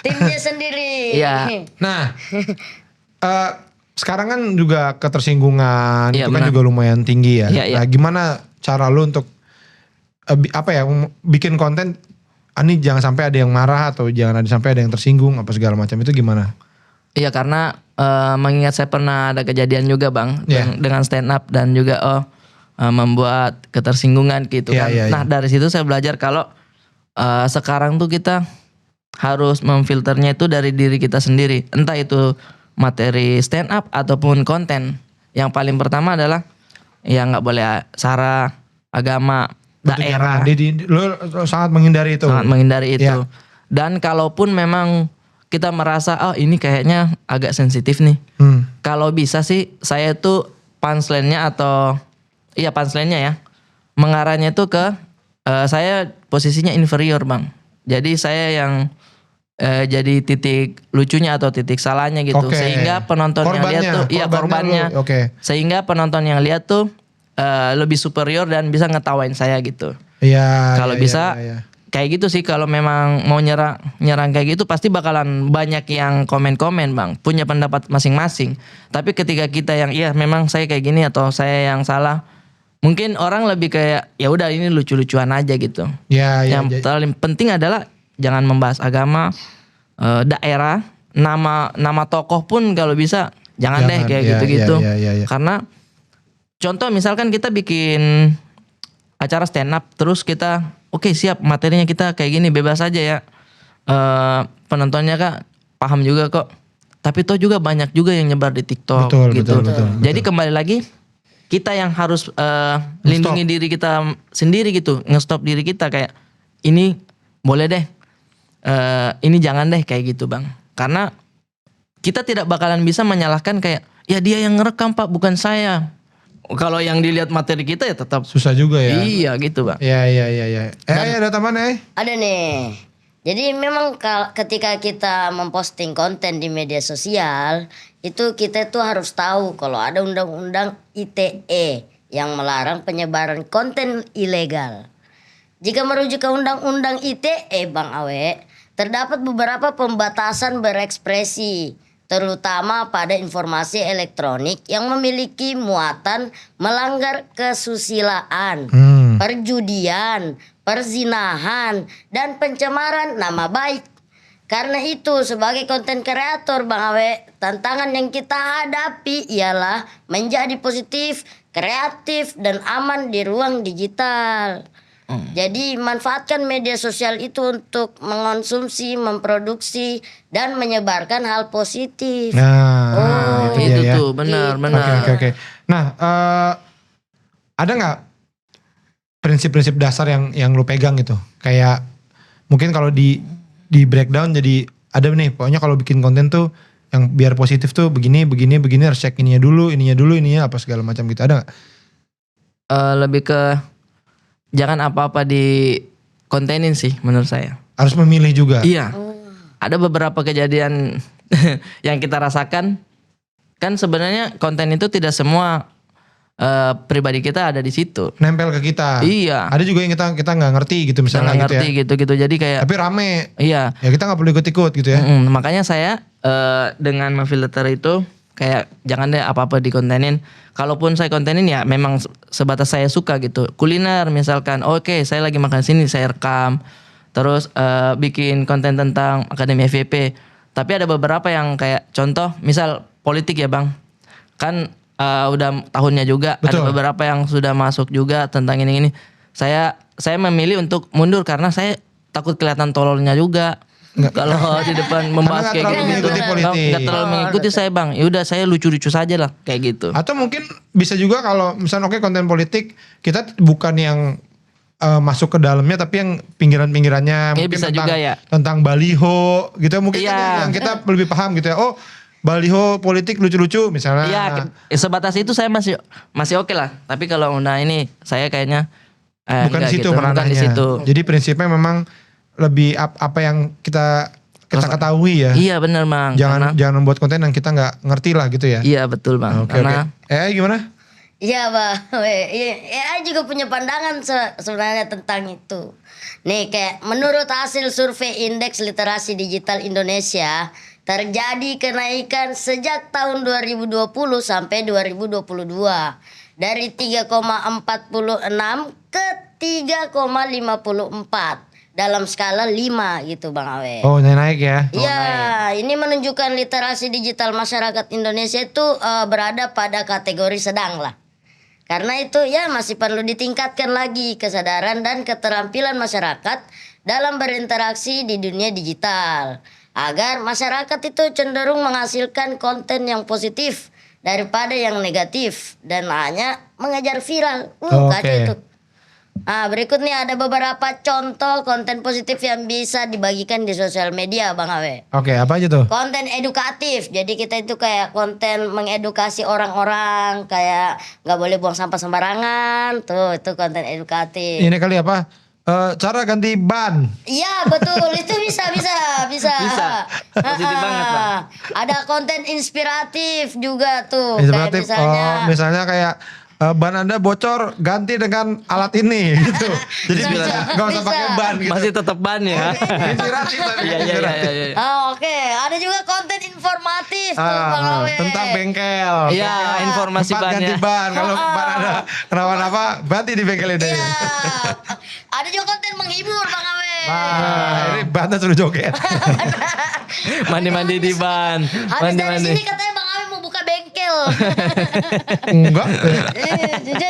Timnya sendiri. Iya. Nah, sekarang kan juga ketersinggungan Iya, itu kan benar. juga lumayan tinggi ya. Iya, iya. Nah, gimana cara lu untuk apa ya bikin konten? Ini jangan sampai ada yang marah atau jangan sampai ada yang tersinggung apa segala macam, itu gimana? Iya karena mengingat saya pernah ada kejadian juga bang Iya. dengan stand up dan juga membuat ketersinggungan gitu Iya, kan. iya, Nah iya. dari situ saya belajar kalau sekarang tuh kita harus memfilternya itu dari diri kita sendiri. Entah itu materi stand up ataupun konten. Yang paling pertama adalah ya nggak boleh sara, agama, daerah. Lu sangat menghindari itu. Sangat menghindari itu. Iya. Dan kalaupun memang kita merasa oh ini kayaknya agak sensitif nih. Kalau bisa sih saya tuh punchline-nya atau iya punchline-nya ya. Mengarahnya tuh ke saya posisinya inferior, Bang. Jadi saya yang jadi titik lucunya atau titik salahnya gitu. Oke. Sehingga penonton yang lihat tuh iya korbannya. Oke. Sehingga penonton yang lihat tuh lebih superior dan bisa ngetawain saya gitu. Iya. Kalau iya, bisa iya, iya. kayak gitu sih, kalau memang mau nyerang kayak gitu pasti bakalan banyak yang komen-komen bang, punya pendapat masing-masing. Tapi ketika kita yang iya memang saya kayak gini atau saya yang salah, mungkin orang lebih kayak ya udah ini lucu-lucuan aja gitu. Iya, iya. Yang paling penting adalah jangan membahas agama, daerah, nama tokoh pun kalau bisa jangan deh kayak iya, gitu-gitu. iya, iya, iya. Karena contoh misalkan kita bikin acara stand up terus kita oke, siap materinya kita kayak gini bebas aja ya. Penontonnya kak paham juga kok. Tapi toh juga banyak juga yang nyebar di TikTok Betul, gitu. betul. Jadi kembali lagi kita yang harus lindungi diri kita sendiri gitu, ngestop diri kita kayak ini boleh deh, ini jangan deh kayak gitu bang. Karena kita tidak bakalan bisa menyalahkan kayak ya dia yang ngerekam pak bukan saya. Kalau yang dilihat materi kita ya tetap Susah juga ya. iya gitu bang. Iya, iya, iya, iya. Ada tambahan Ada nih. Jadi memang ketika kita memposting konten di media sosial, itu kita tuh harus tahu kalau ada undang-undang ITE yang melarang penyebaran konten ilegal. Jika merujuk ke undang-undang ITE, Bang Awe, terdapat beberapa pembatasan berekspresi, terutama pada informasi elektronik yang memiliki muatan melanggar kesusilaan, perjudian, perzinahan, dan pencemaran nama baik. Karena itu sebagai konten kreator Bang Awe, tantangan yang kita hadapi ialah menjadi positif, kreatif, dan aman di ruang digital. Jadi manfaatkan media sosial itu untuk mengonsumsi, memproduksi, dan menyebarkan hal positif. Nah, itu Itu dia ya. tuh benar. Oke. Nah, ada nggak prinsip-prinsip dasar yang lu pegang gitu? Kayak mungkin kalau di breakdown jadi ada nih, pokoknya kalau bikin konten tuh yang biar positif tuh begini harus cek ininya dulu apa segala macam gitu, ada nggak? Lebih ke jangan apa-apa di kontenin sih menurut saya. Harus memilih juga. Iya. Ada beberapa kejadian yang kita rasakan. Kan sebenarnya konten itu tidak semua pribadi kita ada di situ. Nempel ke kita. Iya. Ada juga yang kita nggak ngerti gitu misalnya Nggak gitu ngerti ya. gitu. Jadi kayak Tapi rame. iya. Ya kita nggak perlu ikut-ikut gitu ya. Makanya saya dengan memfilter itu kayak jangan deh apa-apa dikontenin. Kalaupun saya kontenin ya memang sebatas saya suka gitu. Kuliner misalkan, oke, saya lagi makan sini saya rekam. Terus bikin konten tentang Akademi FYP. Tapi ada beberapa yang kayak contoh misal politik ya bang. Kan udah tahunnya juga. Betul. Ada beberapa yang sudah masuk juga tentang ini. Saya memilih untuk mundur karena saya takut kelihatan tololnya juga. Kalau di depan membahas Karena nggak kayak terlalu gitu, mengikuti politik. nggak terlalu mengikuti saya bang. Ya udah saya lucu-lucu saja lah kayak gitu. Atau mungkin bisa juga kalau misalnya oke konten politik kita bukan yang masuk ke dalamnya tapi yang pinggiran-pinggirannya mungkin bisa tentang, juga ya. tentang baliho gitu mungkin kan Iya. yang kita lebih paham gitu ya. Oh, baliho politik lucu-lucu misalnya. Iya, sebatas itu saya masih oke lah. Tapi kalau udah ini saya kayaknya bukan di enggak situ gitu, bukan ranahnya. di situ. Jadi prinsipnya memang lebih apa yang kita ketahui ya. Iya benar bang. Jangan membuat konten yang kita nggak ngerti lah gitu ya. Iya betul bang. Oke, Karena gimana? Iya bang, AI juga punya pandangan sebenarnya tentang itu. Nih kayak menurut hasil survei Indeks Literasi Digital Indonesia, terjadi kenaikan sejak tahun 2020 sampai 2022 dari 3,46 ke 3,54 dalam skala 5 gitu Bang Awe. Oh, naik ya. Iya, ini menunjukkan literasi digital masyarakat Indonesia itu berada pada kategori sedang lah. Karena itu ya masih perlu ditingkatkan lagi kesadaran dan keterampilan masyarakat dalam berinteraksi di dunia digital. Agar masyarakat itu cenderung menghasilkan konten yang positif daripada yang negatif. Dan hanya mengejar viral. Oke. Kayak itu. Nah, berikut nih ada beberapa contoh konten positif yang bisa dibagikan di sosial media Bang Awe. Oke, apa aja tuh? Konten edukatif, jadi kita itu kayak konten mengedukasi orang-orang, kayak nggak boleh buang sampah sembarangan, tuh itu konten edukatif. Ini kali apa? Cara ganti ban. Iya betul, itu bisa. Bisa. Positif banget, Bang. Ada konten inspiratif juga tuh, Inspiratif. kayak Misalnya kayak ban Anda bocor ganti dengan alat ini gitu. Jadi Bisa. nggak usah pakai ban gitu. masih tetap ban ya. Inspiratif tapi Iya. inspiratif. Oke, ada juga konten informatif tuh Bang Awe. Tentang bengkel. Iya, informasi Tempat bannya. ganti ban. Kalau ban ada kenapa-napa ganti di bengkel ini. Iya. Ada juga konten menghibur Bang Awe. Ini bannya suruh joget. Mandi-mandi di ban. Habis dari Mandi-mandi. sini katanya Bang Awe mau buka bengkel. Enggak.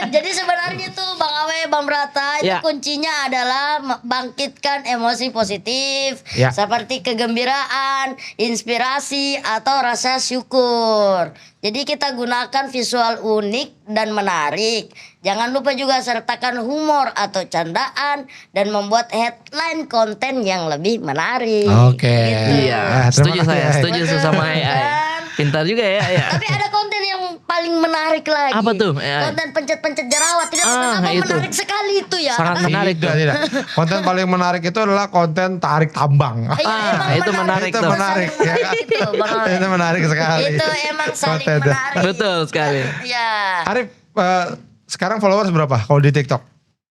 Jadi sebenarnya tuh Bang Awe, Bang Brata itu Ya. kuncinya adalah bangkitkan emosi positif Ya. seperti kegembiraan, inspirasi atau rasa syukur. Jadi kita gunakan visual unik dan menarik. Jangan lupa juga sertakan humor atau candaan dan membuat headline konten yang lebih menarik. Oke. Iya, Terima setuju kasih, saya, AI. setuju sama AI. Kan? Pintar juga ya. Tapi ada konten yang paling menarik lagi. Apa tuh? Ya. Konten pencet-pencet jerawat. Tidak kenapa itu. menarik sekali itu ya. Sangat menarik tuh. Tidak. Konten paling menarik itu adalah konten tarik tambang. Emang itu menarik Itu tuh. menarik ya. Itu, Bang Awe. Itu menarik sekali. Itu emang saling Kontennya. menarik. Betul sekali. Ya. Arif, sekarang followers berapa kalau di TikTok?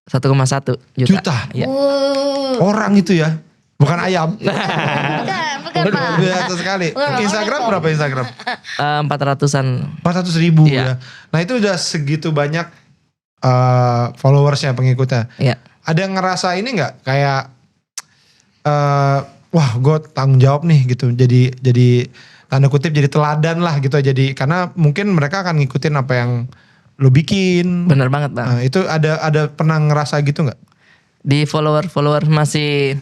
1,1 juta. Juta? Iya. Orang itu ya, bukan ayam. Bukan Pak. Biasa sekali. Bukan, Instagram orang berapa Instagram? 400-an. 400.000 Iya. ya. Nah itu udah segitu banyak followersnya, pengikutnya. Iya. Ada yang ngerasa ini nggak kayak, wah gue tanggung jawab nih gitu. Jadi tanda kutip jadi teladan lah gitu. Jadi karena mungkin mereka akan ngikutin apa yang lo bikin. Bener banget bang. Nah, itu ada pernah ngerasa gitu nggak? Di follower masih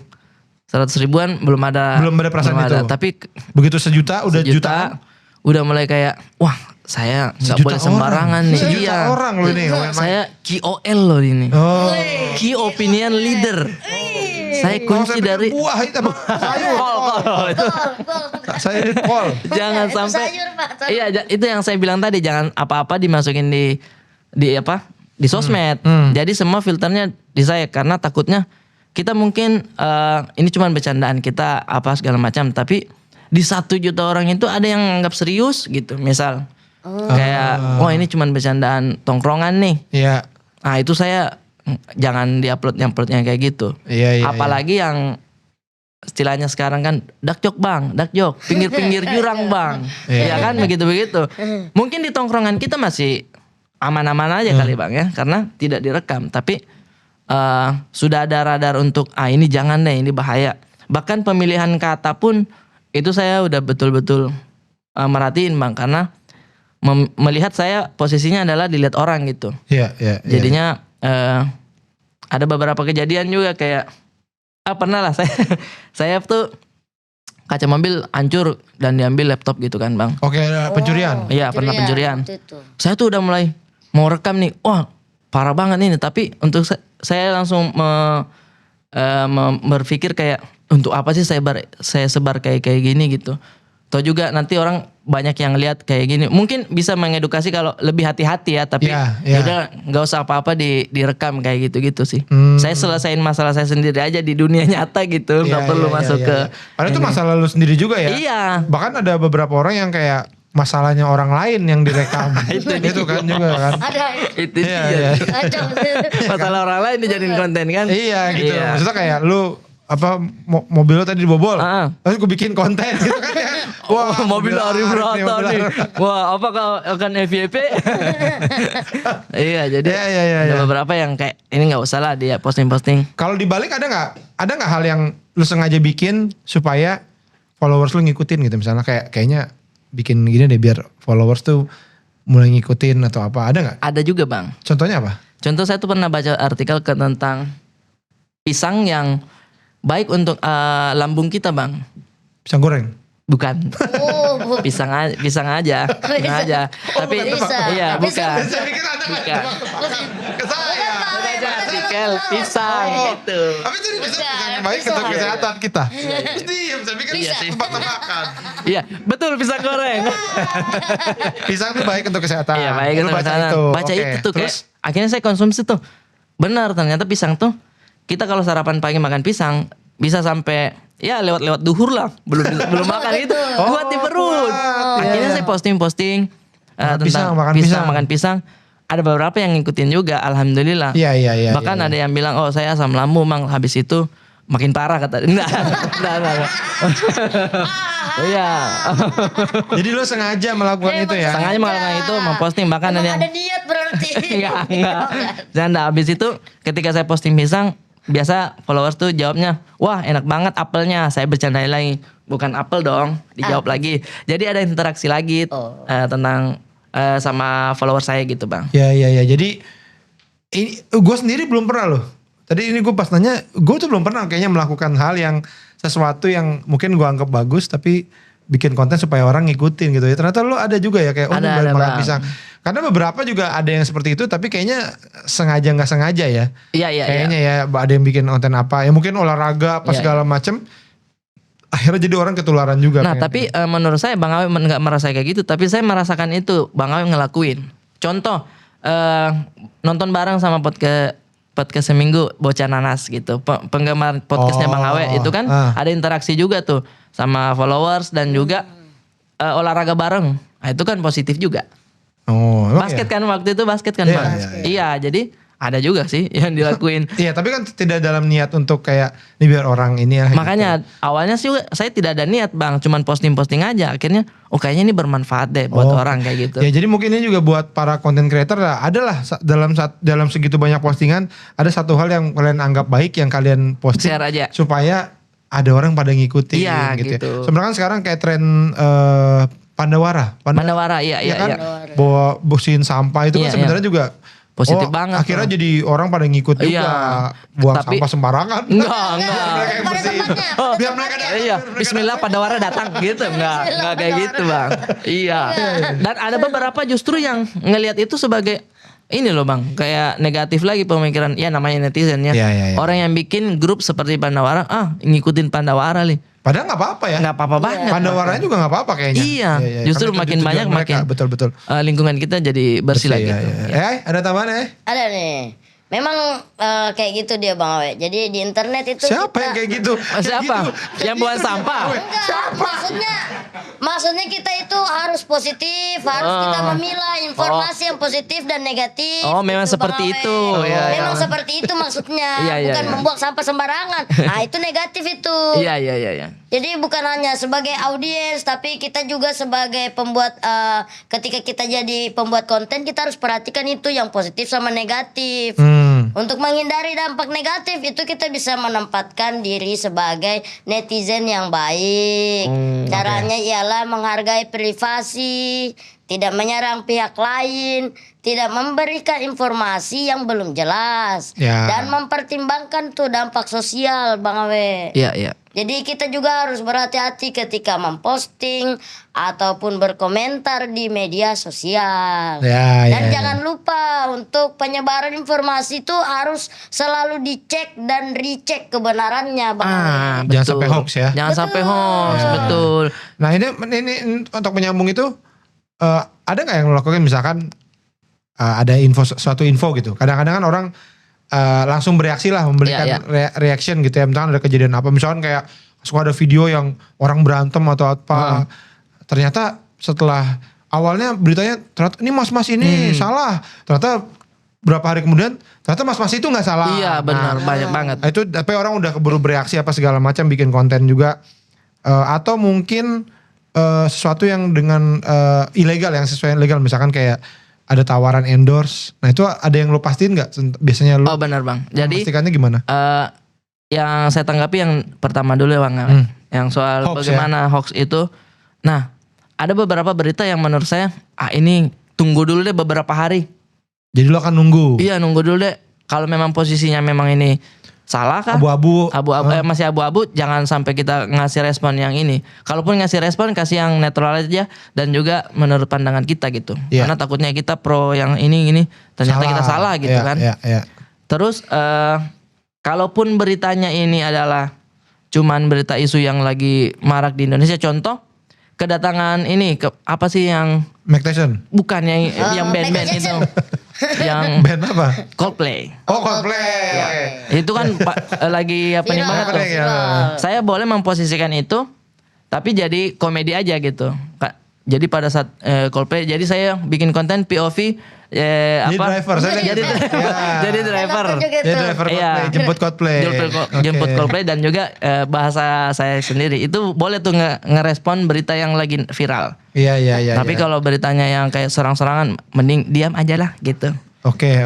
100 ribuan belum ada. Belum ada perasaan itu. Tapi Begitu sejuta udah sejuta, jutaan. udah mulai kayak wah saya nggak Sejuta boleh sembarangan orang. nih. Sejuta Iya. orang lo ini. Saya KOL loh ini. Oh. Key opinion leader. Saya Kalau kunci saya pikir dari buah itu apa? Sayur. kol itu. Saya di kol. Jangan Itu sampai sayur, Pak. Sayur. iya itu yang saya bilang tadi, jangan apa-apa dimasukin di apa di sosmed. Jadi semua filternya di saya karena takutnya kita mungkin ini cuma bercandaan kita apa segala macam, tapi di 1 juta orang itu ada yang anggap serius gitu. Misal kayak oh ini cuma bercandaan tongkrongan nih. Iya. Nah itu saya jangan diuploadnya kayak gitu. Iya, iya, Apalagi yang istilahnya sekarang kan dark joke bang, dark joke, pinggir-pinggir jurang bang, Iya. ya kan begitu-begitu. Mungkin di tongkrongan kita masih aman-aman aja kali bang ya, karena tidak direkam. Tapi sudah ada radar untuk ini jangan deh, ini bahaya. Bahkan pemilihan kata pun itu saya udah betul-betul merhatiin bang, karena melihat saya posisinya adalah dilihat orang gitu. Iya, iya. Jadinya ada beberapa kejadian juga kayak pernah lah saya tuh kaca mobil hancur dan diambil laptop gitu kan bang. Oke, pencurian. Iya pernah pencurian. Itu. Saya tuh udah mulai mau rekam nih, wah parah banget ini. Tapi untuk saya langsung berpikir kayak untuk apa sih saya sebar kayak gini gitu. Toh juga nanti orang banyak yang lihat kayak gini. Mungkin bisa mengedukasi kalau lebih hati-hati ya. Tapi Iya, iya. udah nggak usah apa-apa direkam kayak gitu sih. Hmm. Saya selesain masalah saya sendiri aja di dunia nyata gitu. Nggak Iya, perlu iya, masuk iya, ke. iya. Padahal itu masalah lu sendiri juga ya. Iya. Bahkan ada beberapa orang yang kayak masalahnya orang lain yang direkam. itu kan juga kan. Ada. Itu Iya, dia. iya. Ada. Masalah orang lain dijadiin konten kan. Iya gitu. Iya. Maksudnya kayak lu mobil lo tadi dibobol. Ah. Terus gue bikin konten gitu kan ya. Wah, mobil Ari Brata nih. Wah, apa kau akan FYP? Iya, jadi Iya. ada beberapa yang kayak ini nggak usah lah dia posting-posting. Kalau dibalik ada nggak hal yang lu sengaja bikin supaya followers lu ngikutin gitu, misalnya kayaknya bikin gini deh biar followers tuh mulai ngikutin atau apa, ada nggak? Ada juga bang. Contohnya apa? Contoh saya tuh pernah baca artikel tentang pisang yang baik untuk lambung kita bang. Pisang goreng. Bukan. Oh, Pisang aja. Pisang aja. Tapi bisa. iya Tapi bukan. Saya pikir ada Bukan. ke saya. Baca artikel pisang gitu. Tapi itu pisang Bukan, baik pisang. untuk kesehatan kita. Diam, saya pikir Bisa. tebak-tebakan. Iya, betul pisang goreng. Pisang tuh baik untuk kesehatan. Iya baik Lu itu baca kesana. itu. Baca Oke. itu tuh Terus kayak akhirnya saya konsumsi tuh. Benar ternyata pisang tuh kita kalau sarapan pagi makan pisang bisa sampai ya lewat duhur lah. Belum makan itu. Kuat di perut. kuat. Akhirnya Iya. saya posting Makan tentang pisang, makan pisang, pisang. makan pisang. Ada beberapa yang ngikutin juga alhamdulillah. Iya. Bahkan ada yang bilang oh saya asam lambung Mang, habis itu makin parah kata. Enggak. Iya. Jadi lu sengaja melakukan itu ya? Sengaja melakukan itu memposting bahkan emang ada yang ada niat berarti. Enggak. Dan habis itu ketika saya posting pisang, biasa followers tuh jawabnya, wah enak banget apelnya. Saya bercandain lagi, bukan apel dong, dijawab lagi. Jadi ada interaksi lagi tentang sama followers saya gitu bang. Iya. Jadi ini gue sendiri belum pernah loh. Tadi ini gue pas nanya, gue tuh belum pernah kayaknya melakukan hal yang sesuatu yang mungkin gue anggap bagus tapi bikin konten supaya orang ngikutin gitu ya. Ternyata lo ada juga ya kayak Ada, makan Bang. pisang. Karena beberapa juga ada yang seperti itu tapi kayaknya sengaja nggak sengaja ya. Iya. Kayaknya ya ada yang bikin konten apa ya mungkin olahraga apa Iya, segala macem. Akhirnya jadi orang ketularan juga. Nah pengen tapi menurut saya Bang Awe nggak merasa kayak gitu, tapi saya merasakan itu Bang Awe ngelakuin. Contoh nonton bareng sama podcast seminggu bocah nanas gitu. Penggemar podcastnya Bang Awe itu kan ada interaksi juga tuh sama followers dan juga olahraga bareng. Nah, itu kan positif juga. Oh, emang Basket ya? kan waktu itu basket kan Iya, Bang. iya, Iya, jadi ada juga sih yang dilakuin. Iya tapi kan tidak dalam niat untuk kayak ini biar orang ini ya. Makanya awalnya sih saya tidak ada niat Bang, cuman posting-posting aja. Akhirnya kayaknya ini bermanfaat deh buat orang kayak gitu. Ya jadi mungkin ini juga buat para content creator lah. Adalah dalam segitu banyak postingan ada satu hal yang kalian anggap baik yang kalian posting Share aja. supaya ada orang pada ngikutin Iya, gitu. gitu. Ya. Sebenarnya kan sekarang kayak tren Pandawara. Mandawara iya kan? iya. Bawa bersihin sampah itu kan Iya, sebenarnya juga Positif banget, Akhirnya Bang. jadi orang pada ngikut juga Iya. buang Tapi- sampah sembarangan. Enggak. Mereka yang Pada bersihin. tempatnya. Biar mereka datang. Iya, Bismillah Pandawara datang gitu. Enggak kayak gitu, Bang. Iya. Dan ada beberapa justru yang ngelihat itu sebagai ini loh Bang, kayak negatif lagi pemikiran. Ya namanya netizen ya. Iya. Orang yang bikin grup seperti Pandawara, ngikutin Pandawara nih. Padahal nggak apa-apa ya. Nggak apa-apa banget. Pandawaranya juga nggak apa-apa kayaknya. Iya, justru Karena itu makin tujuan banyak mereka. makin Betul. lingkungan kita jadi bersih lagi. Iya. Ada tambahan ya? Ada nih. Memang kayak gitu dia Bang Awe. Jadi di internet itu Siapa kita, yang kayak gitu? Siapa? Yang buang sampah? Enggak, maksudnya kita itu harus positif, harus kita memilah informasi yang positif dan negatif. Oh, memang gitu, seperti Bang Awe. itu. Iya, Memang iya. seperti itu maksudnya, Iya, bukan iya. membuang sampah sembarangan. Nah, itu negatif itu. Iya. Jadi bukan hanya sebagai audiens, tapi kita juga sebagai pembuat. Ketika kita jadi pembuat konten, kita harus perhatikan itu yang positif sama negatif. Untuk menghindari dampak negatif itu kita bisa menempatkan diri sebagai netizen yang baik. Caranya ialah menghargai privasi tidak menyerang pihak lain, tidak memberikan informasi yang belum jelas, Ya. dan mempertimbangkan tuh dampak sosial, Bang Awe. Iya, iya. Jadi kita juga harus berhati-hati ketika memposting ataupun berkomentar di media sosial. Ya, Dan ya, jangan lupa untuk penyebaran informasi itu harus selalu dicek dan recheck kebenarannya, Bang. Ah, Jangan betul. sampai hoax ya. Jangan sampai hoax, betul. Nah ini untuk menyambung itu ada nggak yang lo lakukan misalkan ada suatu info gitu. Kadang-kadang kan orang langsung bereaksi lah memberikan Iya, reaction gitu ya. Misalkan ada kejadian apa. Misalkan kayak suka ada video yang orang berantem atau apa. Ternyata setelah awalnya beritanya ternyata ini mas-mas ini salah. Ternyata berapa hari kemudian ternyata mas-mas itu nggak salah. Iya, benar, banyak banget. Itu tapi orang udah keburu bereaksi apa segala macam bikin konten juga. Atau mungkin sesuatu yang dengan ilegal yang sesuai legal misalkan kayak ada tawaran endorse. Nah itu ada yang lo pastiin nggak? Biasanya lo Oh, benar, Bang. Jadi memastikannya gimana? yang saya tanggapi yang pertama dulu ya, Bang. Yang soal Hoax, bagaimana hoax itu. Nah, ada beberapa berita yang menurut saya ini tunggu dulu deh beberapa hari. Jadi lo akan nunggu Iya, nunggu dulu deh. Kalau memang posisinya memang ini salah kah? abu-abu. Masih abu-abu, jangan sampai kita ngasih respon yang ini. Kalaupun ngasih respon, kasih yang netral aja dan juga menurut pandangan kita gitu. Iya. Karena takutnya kita pro yang ini ternyata kita salah gitu Iya, kan. Iya. Terus kalaupun beritanya ini adalah cuman berita isu yang lagi marak di Indonesia, contoh kedatangan ini apa sih yang Mike Tyson. bukan yang band-band Michael itu, Jackson. yang Band apa? Coldplay. Oh Coldplay. Itu kan lagi apa nih Viral. banget tuh. Ya. Saya boleh memposisikan itu, tapi jadi komedi aja gitu. Jadi pada saat Coldplay, jadi saya bikin konten POV Jadi driver. Saya jadi lihat. driver. Ya. Jadi driver. Juga Jadi tuh. driver Iya. Coldplay, jemput Coldplay. Jemput Oke. Coldplay dan juga bahasa saya sendiri. Itu boleh tuh ngerespon berita yang lagi viral. Iya. Tapi kalau beritanya yang kayak serang-serangan, mending diam aja lah gitu. Oke.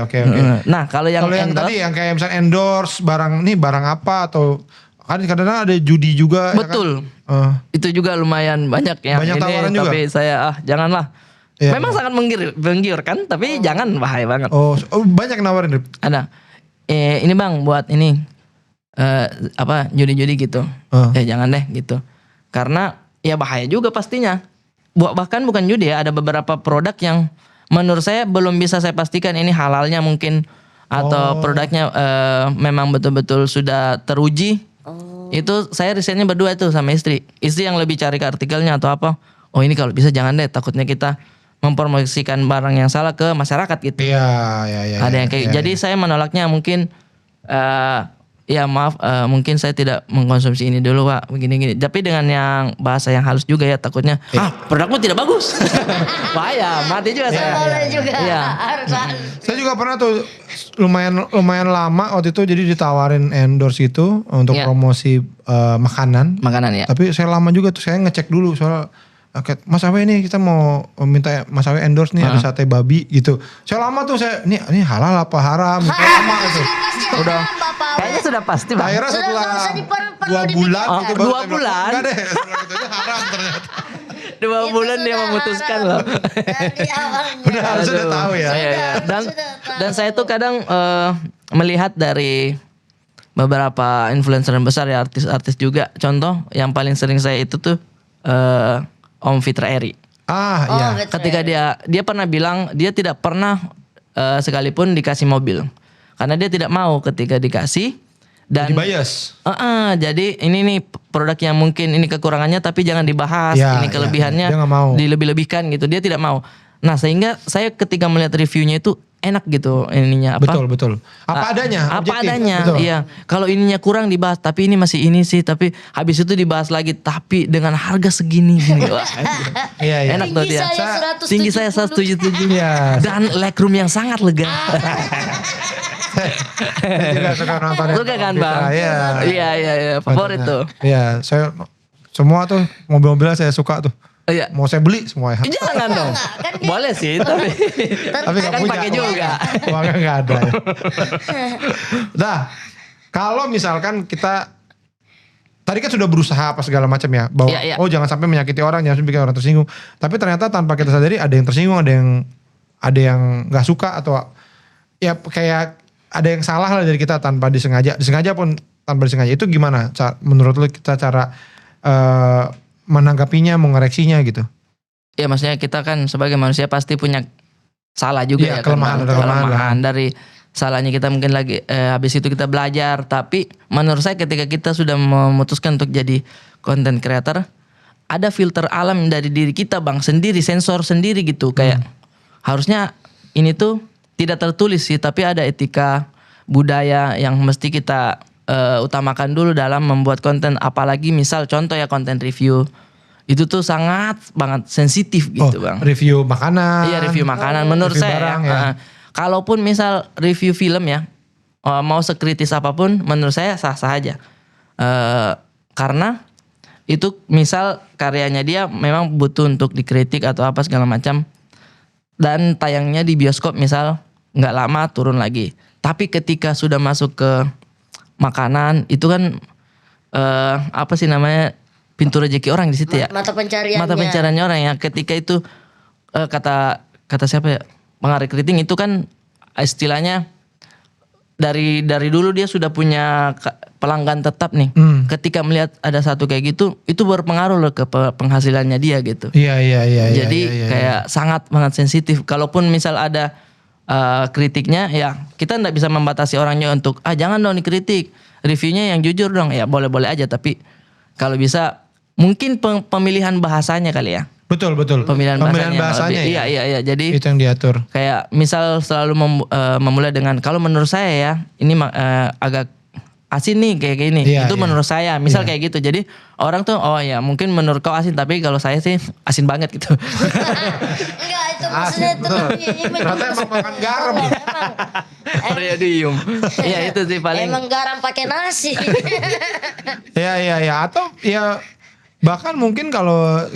Nah kalau yang Kalau yang endorse, tadi yang kayak misalnya endorse barang apa atau kan kadang-kadang ada judi juga. betul. Ya kan? Itu juga lumayan banyak yang Banyak ini, tawaran juga? tapi saya janganlah. Iya. Memang sangat menggiurkan, tapi jangan, bahaya banget. Banyak nawarin. Rip. Ada ini Bang buat ini judi-judi gitu. Jangan deh gitu. Karena ya bahaya juga pastinya. Bahkan bukan judi ya, ada beberapa produk yang menurut saya belum bisa saya pastikan ini halalnya mungkin atau produknya memang betul-betul sudah teruji. Itu saya risetnya berdua tuh sama istri. Istri yang lebih cari ke artikelnya atau apa. Oh ini kalau bisa jangan deh, takutnya kita mempromosikan barang yang salah ke masyarakat gitu. Iya. Ada yang kayak jadi saya menolaknya mungkin ya maaf mungkin saya tidak mengkonsumsi ini dulu Pak begini-gini. Tapi dengan yang bahasa yang halus juga ya, takutnya produkmu tidak bagus. Bahaya, mati juga saya. Boleh juga. Iya. Harus. Saya juga pernah tuh lumayan lama waktu itu jadi ditawarin endorse itu untuk Iya. promosi makanan. Makanan ya. Tapi saya lama juga tuh, saya ngecek dulu soal Mas Awe ini kita mau minta Mas Awe endorse nih ada sate babi gitu. Saya lama tuh ini halal apa haram? Saya lama itu. Udah kayaknya sudah pasti Bang. Akhirnya Sudah, setelah nggak usah diperlu 2 bulan Oh, gitu baru 2 saya bilang, bulan? enggak deh. Setelah gitu aja haram ternyata. 2 bulan dia sudah memutuskan haram. loh. Dari awalnya. Udah harusnya udah tahu ya. Iya. Dan Sudah tahu. dan saya tuh kadang melihat dari beberapa influencer yang besar ya, artis-artis juga. Contoh yang paling sering saya itu tuh Om Fitra Eri. Iya. betul. Ketika dia pernah bilang dia tidak pernah sekalipun dikasih mobil. Karena dia tidak mau ketika dikasih dan Jadi bias. jadi ini nih produk yang mungkin ini kekurangannya tapi jangan dibahas. Ya, Ini ya, kelebihannya dia nggak mau. dilebih-lebihkan gitu. Dia tidak mau. Nah, sehingga saya ketika melihat reviewnya itu enak gitu ininya apa? Betul. Apa adanya. Apa objektif. adanya, Betul. iya. Kalau ininya kurang dibahas, tapi ini masih ini sih, tapi habis itu dibahas lagi, tapi dengan harga segini gini. Wah, Iya. enak tuh dia. Tinggi Tinggi saya saya 177. Iya. Dan legroom yang sangat lega. Saya juga suka nonton. Suka kan Bang? Iya. Iya, favorit tuh. Iya, saya semua tuh mobil-mobilnya saya suka tuh. Iya. Mau saya beli semuanya. Jangan dong. Boleh sih, tapi Tapi nggak kan punya. pakai juga. Uangnya nggak ada. Ya. Nah, kalau misalkan kita tadi kan sudah berusaha apa segala macam ya, bahwa Iya, iya. oh jangan sampai menyakiti orang, jangan sampai bikin orang tersinggung. Tapi ternyata tanpa kita sadari ada yang tersinggung, ada yang nggak suka atau ya kayak ada yang salah lah dari kita tanpa disengaja pun tanpa disengaja. Itu gimana menurut lu kita cara menanggapinya, mengoreksinya gitu? Ya maksudnya kita kan sebagai manusia pasti punya salah juga Iya, ya kan, kelemahan, Bang. ada kelemahan. Dari salahnya kita mungkin lagi habis itu kita belajar. Tapi menurut saya ketika kita sudah memutuskan untuk jadi content creator, ada filter alam dari diri kita Bang sendiri, sensor sendiri gitu. Kayak harusnya ini tuh tidak tertulis sih, tapi ada etika budaya yang mesti kita utamakan dulu dalam membuat konten. Apalagi misal contoh ya konten review, itu tuh sangat banget sensitif gitu Bang. Review makanan. Iya, review makanan menurut review saya barang, ya. Kalaupun misal review film ya, mau sekritis apapun menurut saya sah-sah aja. Karena itu misal karyanya dia memang butuh untuk dikritik atau apa segala macam, dan tayangnya di bioskop misal nggak lama turun lagi. Tapi ketika sudah masuk ke makanan itu kan apa sih namanya, pintu rezeki orang di situ ya. Mata pencariannya. Mata pencariannya orang ya. Ketika itu kata siapa ya, pengarang kritik itu kan istilahnya dari dulu dia sudah punya pelanggan tetap nih. Ketika melihat ada satu kayak gitu, itu berpengaruh loh ke penghasilannya dia gitu. Iya. Jadi kayak sangat banget sensitif. Kalaupun misal ada kritiknya, ya kita nggak bisa membatasi orangnya untuk jangan dong dikritik, reviewnya yang jujur dong. Ya boleh-boleh aja, tapi kalau bisa mungkin pemilihan bahasanya kali ya. Betul. Pemilihan bahasanya. ya. Iya. Jadi Itu yang diatur. kayak misal selalu memulai dengan kalau menurut saya ya ini agak asin nih kayak gini. Iya, Itu iya. menurut saya. Misal kayak gitu. Jadi orang tuh oh ya mungkin menurut kau asin, tapi kalau saya sih asin banget gitu. Enggak, itu maksudnya Betul. Ternyata emang makan garam. Periodium. Iya itu sih paling. Emang garam pakai nasi. Iya. Atau ya bahkan mungkin kalau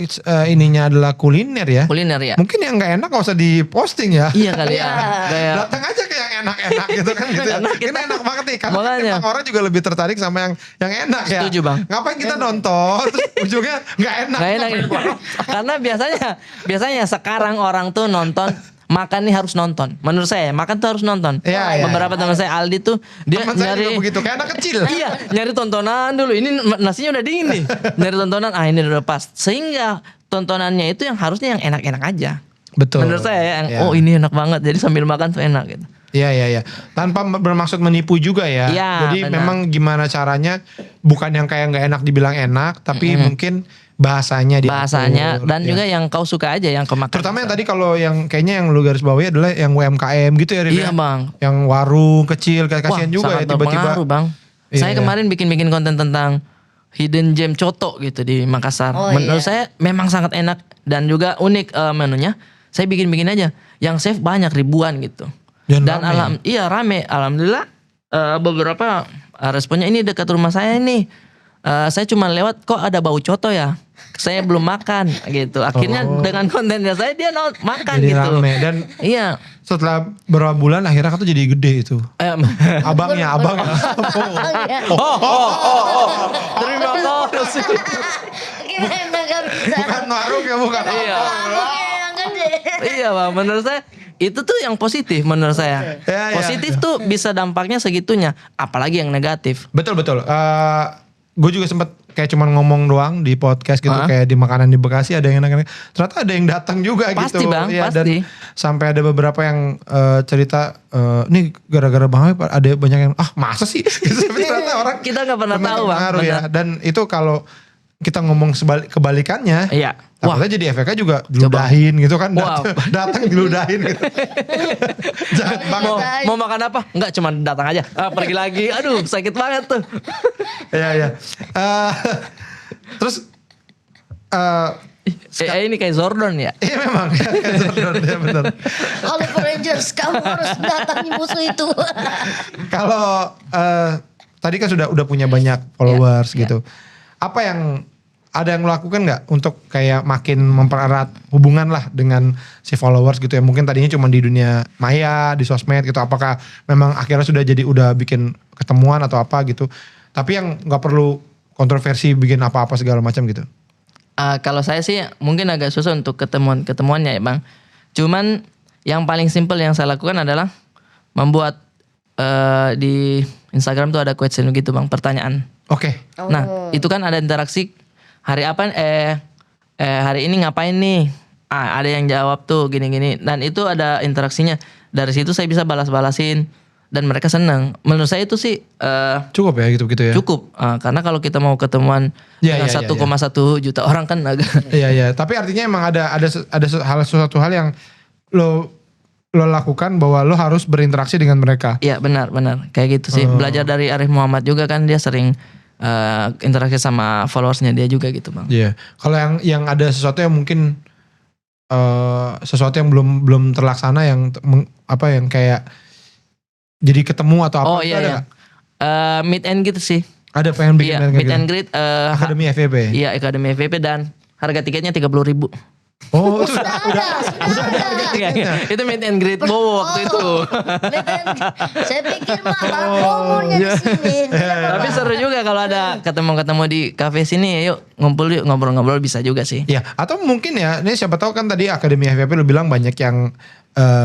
ininya adalah kuliner ya. Kuliner ya. Mungkin yang nggak enak nggak usah diposting ya. Iya kali ya. Kayak Datang aja ke yang enak-enak gitu kan gitu. Karena Ini enak banget nih. Karena Makanya. emang orang juga lebih tertarik sama yang enak ya. Setuju, Bang. Ngapain kita nonton terus ujungnya nggak enak. Gak enak. Karena biasanya sekarang orang tuh nonton makan nih harus nonton. Menurut saya makan tuh harus nonton. Iya. Beberapa teman saya Aldi tuh dia Teman saya nyari juga begitu, kayak anak kecil. Iya, nyari tontonan dulu. Ini nasinya udah dingin nih. Nyari tontonan, ini udah pas. Sehingga tontonannya itu yang harusnya yang enak-enak aja. Betul. Menurut saya yang Iya. oh ini enak banget. Jadi sambil makan tuh enak gitu. Iya. Tanpa bermaksud menipu juga ya. Iya, Jadi benar. memang gimana caranya, bukan yang kayak nggak enak dibilang enak, tapi mungkin bahasanya diatur, Dan ya. juga yang kau suka aja yang kau makan. Terutama yang tadi kalau yang kayaknya yang lu garis bawahi adalah yang UMKM gitu ya Rin, Iya, ya? Bang. Yang warung kecil, kasihan juga ya sangat tiba-tiba. berpengaruh, Bang. Iya, Saya kemarin bikin konten tentang hidden gem coto gitu di Makassar. Oh, Menurut iya. saya memang sangat enak dan juga unik menunya. Saya bikin aja. Yang save banyak ribuan gitu. Dan rame. Rame. Alhamdulillah beberapa responnya ini dekat rumah saya nih. Saya cuma lewat kok ada bau coto ya. Saya belum makan gitu. Akhirnya dengan kontennya saya dia makan Jadi gitu. rame. Dan Iya. setelah beberapa bulan akhirnya kan tuh jadi gede itu. Abangnya. Terima kasih. Gimana gak bisa? Bukan warung ya, bukan. Iya. Oke, yang gede. Iya Bang, menurut saya itu tuh yang positif menurut saya. Ya. Positif tuh bisa dampaknya segitunya, apalagi yang negatif. Betul. Gue juga sempet kayak cuman ngomong doang di podcast gitu, Hah? kayak di makanan di Bekasi ada yang enak-enak. Ternyata ada yang datang juga Pasti, gitu. Bang, Iya, pasti. Dan sampai ada beberapa yang cerita, nih gara-gara Bang Habib ada banyak yang masa sih? Gitu. Tapi ternyata orang Kita nggak pernah tahu, Bang. pengaruh ya. Benar. Dan itu kalau kita ngomong kebalikannya, Iya. takutnya jadi efeknya juga diludahin gitu kan. Wow. Datang diludahin gitu. Jahat banget. Mau makan apa? Enggak, cuma datang aja. Pergi lagi. Aduh, sakit banget tuh. Iya. Terus Ini kayak Zordon ya. iya memang ya benar. Halo Power Rangers, kamu harus datangi musuh itu. Kalau tadi kan udah punya banyak followers Iya. gitu. Apa yang ada yang lo lakukan nggak untuk kayak makin mempererat hubungan lah dengan si followers gitu ya? Mungkin tadinya cuma di dunia maya, di sosmed gitu. Apakah memang akhirnya udah bikin ketemuan atau apa gitu? Tapi yang nggak perlu kontroversi bikin apa-apa segala macam gitu? Kalau saya sih mungkin agak susah untuk ketemuannya ya bang. Cuman yang paling simpel yang saya lakukan adalah membuat di Instagram tuh ada question gitu bang, pertanyaan. Oke. Nah itu kan ada interaksi hari apa hari ini ngapain nih? Ada yang jawab tuh gini-gini dan itu ada interaksinya. Dari situ saya bisa balas-balasin dan mereka senang. Menurut saya itu sih Cukup ya gitu-gitu ya. cukup. Karena kalau kita mau ketemuan Iya, dengan iya, 1,1 juta orang kan agak Iya iya, tapi artinya emang ada suatu hal yang lo lakukan bahwa lo harus berinteraksi dengan mereka. Iya benar kayak gitu sih. Belajar dari Arif Muhammad juga kan dia sering interaksi sama followersnya dia juga gitu bang. Iya. Kalau yang ada sesuatu yang mungkin sesuatu yang belum terlaksana yang yang kayak jadi ketemu atau apa Oh itu iya ada iya. nggak? Meet and greet sih. Ada pengen bikin Iya meet and greet. Akademi FVP. Iya Akademi FVP dan harga tiketnya 30.000. Oh, itu Sudah ada. Itu meet and greet Bowo waktu itu. Saya pikir mah Bang Bowonya di sini. Tapi seru juga kalau ada ketemu di kafe sini, yuk ngumpul yuk ngobrol-ngobrol bisa juga sih. ya, atau mungkin ya, ini siapa tahu kan tadi Akademi FVP lo bilang banyak yang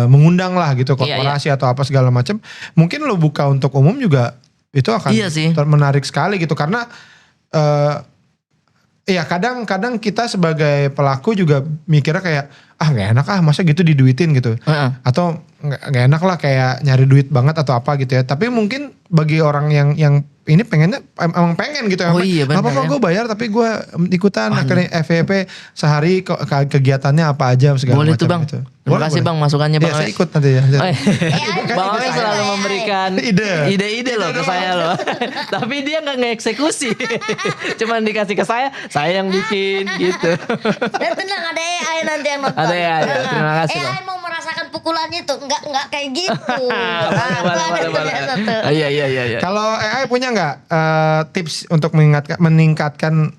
mengundang lah gitu korporasi atau apa segala macam. Mungkin lo buka untuk umum juga itu akan Iya sih. menarik sekali gitu karena iya kadang kita sebagai pelaku juga mikirnya kayak nggak enak masa gitu diduitin gitu. Atau nggak enak lah kayak nyari duit banget atau apa gitu ya. Tapi mungkin bagi orang yang ini pengennya emang pengen gitu ya. Oh iya, benar apa-apa ya. gue bayar tapi gue ikutan Akademi FVP sehari kegiatannya apa aja segala Boleh macam tuh bang. gitu. Terima kasih bang masukannya bang. Ya, saya ikut nanti ya. Bang Awe selalu memberikan ide-ide loh ke saya loh. Tapi dia nggak ngeksekusi. Cuman dikasih ke saya yang bikin gitu. Dan tenang ada AI nanti yang nonton. Ada AI, terima kasih, AI Bang. mau merasakan pukulan itu, enggak kayak gitu. Boleh. Iya. Kalau AI punya nggak tips untuk meningkatkan